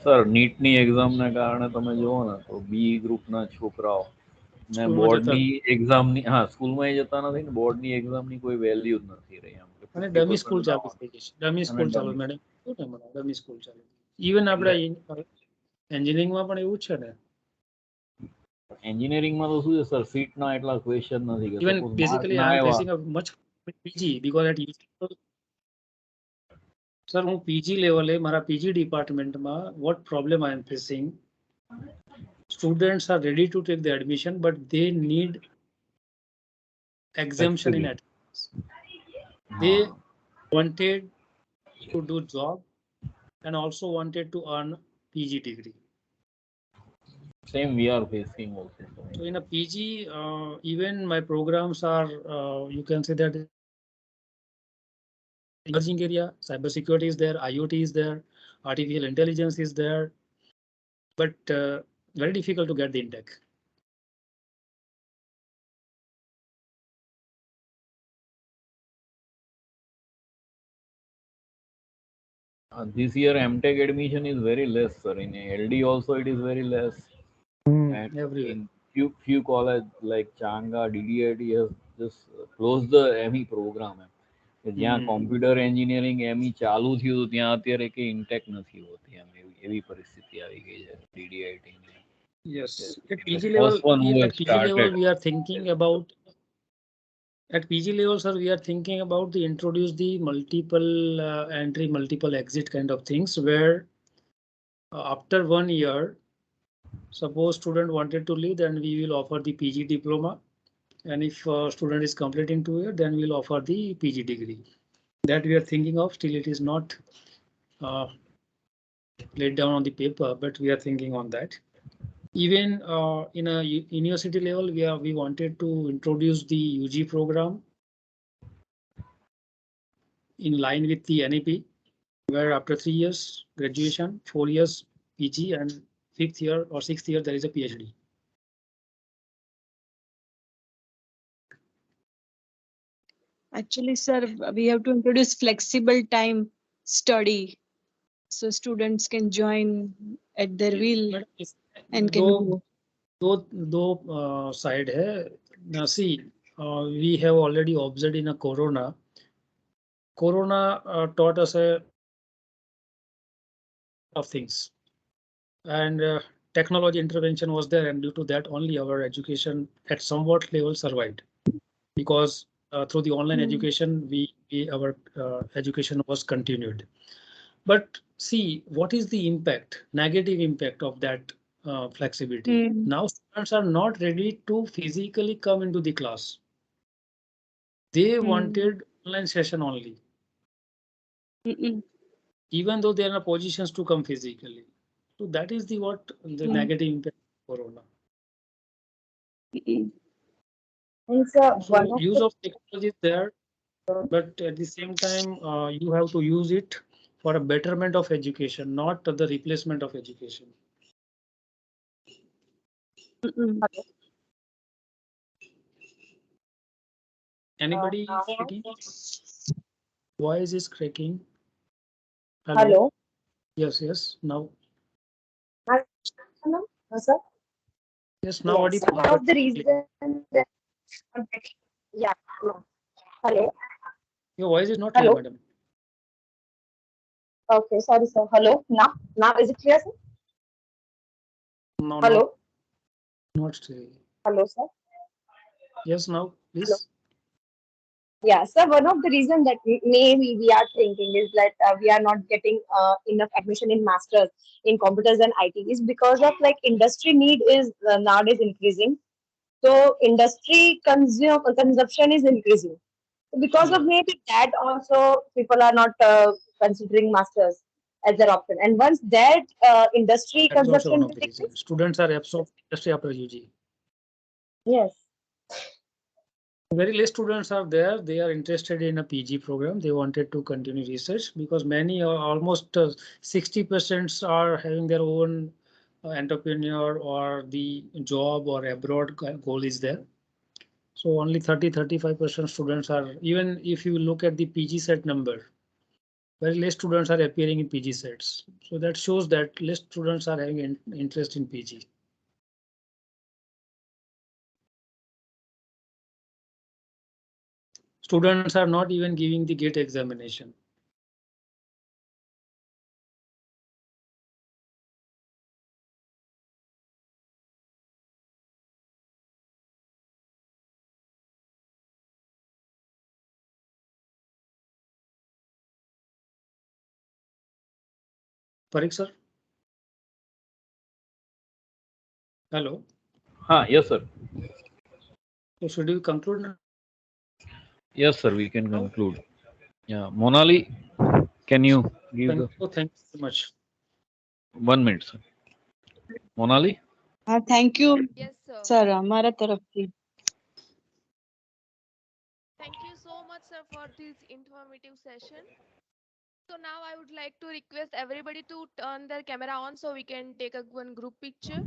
Speaker 3: Sir નીટની એક્ઝામના કારણે તમે જુઓ ને તો બી ગ્રુપના છોકરાઓ ને બોર્ડની એક્ઝામની સ્કૂલમાં જતા નથી ને બોર્ડની એક્ઝામની કોઈ વેલ્યુ જ નથી રહી.
Speaker 1: અને ડમી સ્કૂલ ચાલુ થઈ ગઈ છે. ડમી સ્કૂલ ચાલુ મેડમ ડમી સ્કૂલ ચાલુ. ઇવન આપણે એન્જિનિયરિંગમાં પણ એવું છે ને.
Speaker 3: એન્જિનિયરિંગમાં તો શું છે સર, સીટના એટલા ક્વેશ્ચન નથી.
Speaker 1: Even basically I am facing a much PG because at sir હું પીજી લેવલે મારા પીજી ડિપાર્ટમેન્ટમાં what problem I am facing, students are ready to take the admission but they need exemption in attendance. They wanted to do job and also wanted to earn PG degree.
Speaker 3: Same we are facing also.
Speaker 1: So in a PG, even my programs are, you can say that emerging area, cybersecurity is there, IoT is there, artificial intelligence is there, but very difficult to get the intake.
Speaker 3: This year MTech admission is very less, sir. In LD also it is very less. And
Speaker 1: everywhere.
Speaker 3: in few college like Changa, DDIT has just closed the ME program. જ્યાં computer engineering M E ચાલુ થયું ત્યાં અત્યારે કે intake નથી હોતી એમ એવી પરિસ્થિતિ આવી ગઈ છે DDIT ની.
Speaker 1: Yes, at PG level, we are thinking about. At PG level, sir, we are thinking about the introduce the multiple entry, multiple exit kind of things where after 1 year, suppose student wanted to leave, then we will offer the PG diploma. And if student is completing 2 years, then we'll offer the PG degree. That we are thinking of. Still, it is not laid down on the paper, but we are thinking on that. Even in a university level, we wanted to introduce the UG program in line with the NEP, where after 3 years graduation, 4 years PG, and 5th year or 6th year there is a PhD.
Speaker 8: Actually, sir, we have to introduce flexible time study, so students can join at their will and can go.
Speaker 1: दो side है. Now see, we have already observed in a Corona taught us a of things, and technology intervention was there, and due to that only our education at somewhat level survived, because through the online education our education was continued. But see, what is the impact, negative impact of that flexibility? Now students are not ready to physically come into the class. They wanted online session only. Even though they are in positions to come physically. So that is the negative impact of Corona. So use of technology is there, but at the same time, you have to use it for a betterment of education, not the replacement of education. Anybody speaking? Voice is cracking. Hello. Yes. Now.
Speaker 15: Hello, sir.
Speaker 1: Yes, now
Speaker 15: Yes, one of the reasons that yeah, no. Hello.
Speaker 1: Your voice is not clear, madam.
Speaker 15: Okay, sorry, sir. Hello. Now is it clear, sir?
Speaker 1: No.
Speaker 15: Hello.
Speaker 1: Not clear.
Speaker 15: Hello, sir.
Speaker 1: Yes, now please.
Speaker 15: Hello. Yeah, sir. One of the reasons that maybe we are thinking is that we are not getting enough admission in masters in computers and IT is because of like industry need is nowadays increasing. So industry consumption is increasing. Because of maybe that also people are not considering masters as their option. And once that industry consumption will decrease,
Speaker 1: students are absorbed industry after UG.
Speaker 15: Yes.
Speaker 1: Very less students are there. They are interested in a PG program. They wanted to continue research because many, almost 60% are having their own entrepreneur or the job or abroad goal is there. So only 30-35% students are, even if you look at the PG set number, very less students are appearing in PG sets. So that shows that less students are having interest in PG. Students are not even giving the GATE examination. Parikh sir. Hello.
Speaker 3: Yes, sir.
Speaker 1: So should we conclude now?
Speaker 3: Yes, sir, we can conclude. Yeah, Monali, can you give
Speaker 1: Thank you so much.
Speaker 3: 1 minute, sir. Monali?
Speaker 8: Thank you
Speaker 5: Yes, sir.
Speaker 8: Sir અમારા તરફથી.
Speaker 5: Thank you so much, sir, for this informative session. So now I would like to request everybody to turn their camera on so we can take one group picture.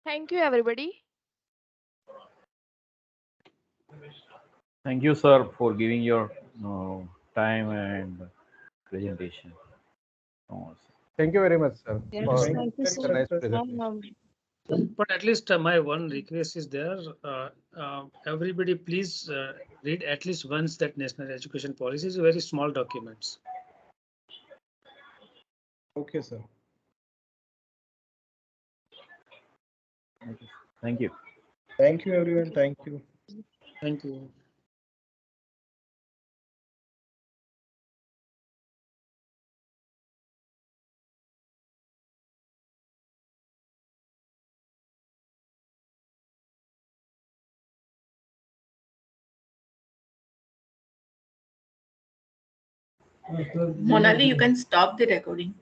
Speaker 5: Thank you, everybody.
Speaker 3: Thank you, sir, for giving your time and presentation.
Speaker 12: Thank you very much, sir.
Speaker 8: Yes,
Speaker 12: For
Speaker 8: thank you,
Speaker 12: such a
Speaker 8: sir.
Speaker 12: nice presentation.
Speaker 1: But at least my one request is there. Everybody, please read at least once that national education policy. Is very small documents.
Speaker 7: Okay, sir.
Speaker 3: Thank you.
Speaker 7: Thank you, everyone. Thank you.
Speaker 1: Thank you.
Speaker 14: Monali, you can stop the recording.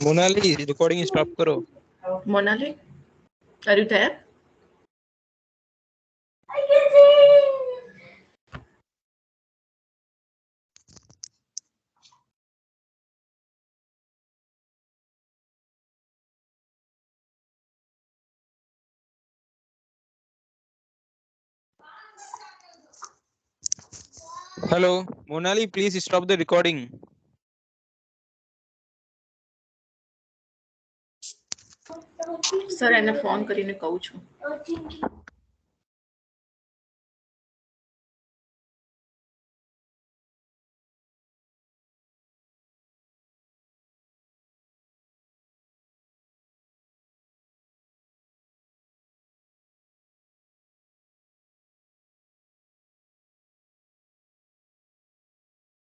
Speaker 16: Monali recording stop करो.
Speaker 14: Monali, are you there?
Speaker 16: Hello Monali please stop the recording.
Speaker 14: Sir, એને phone કરીને કહું છું.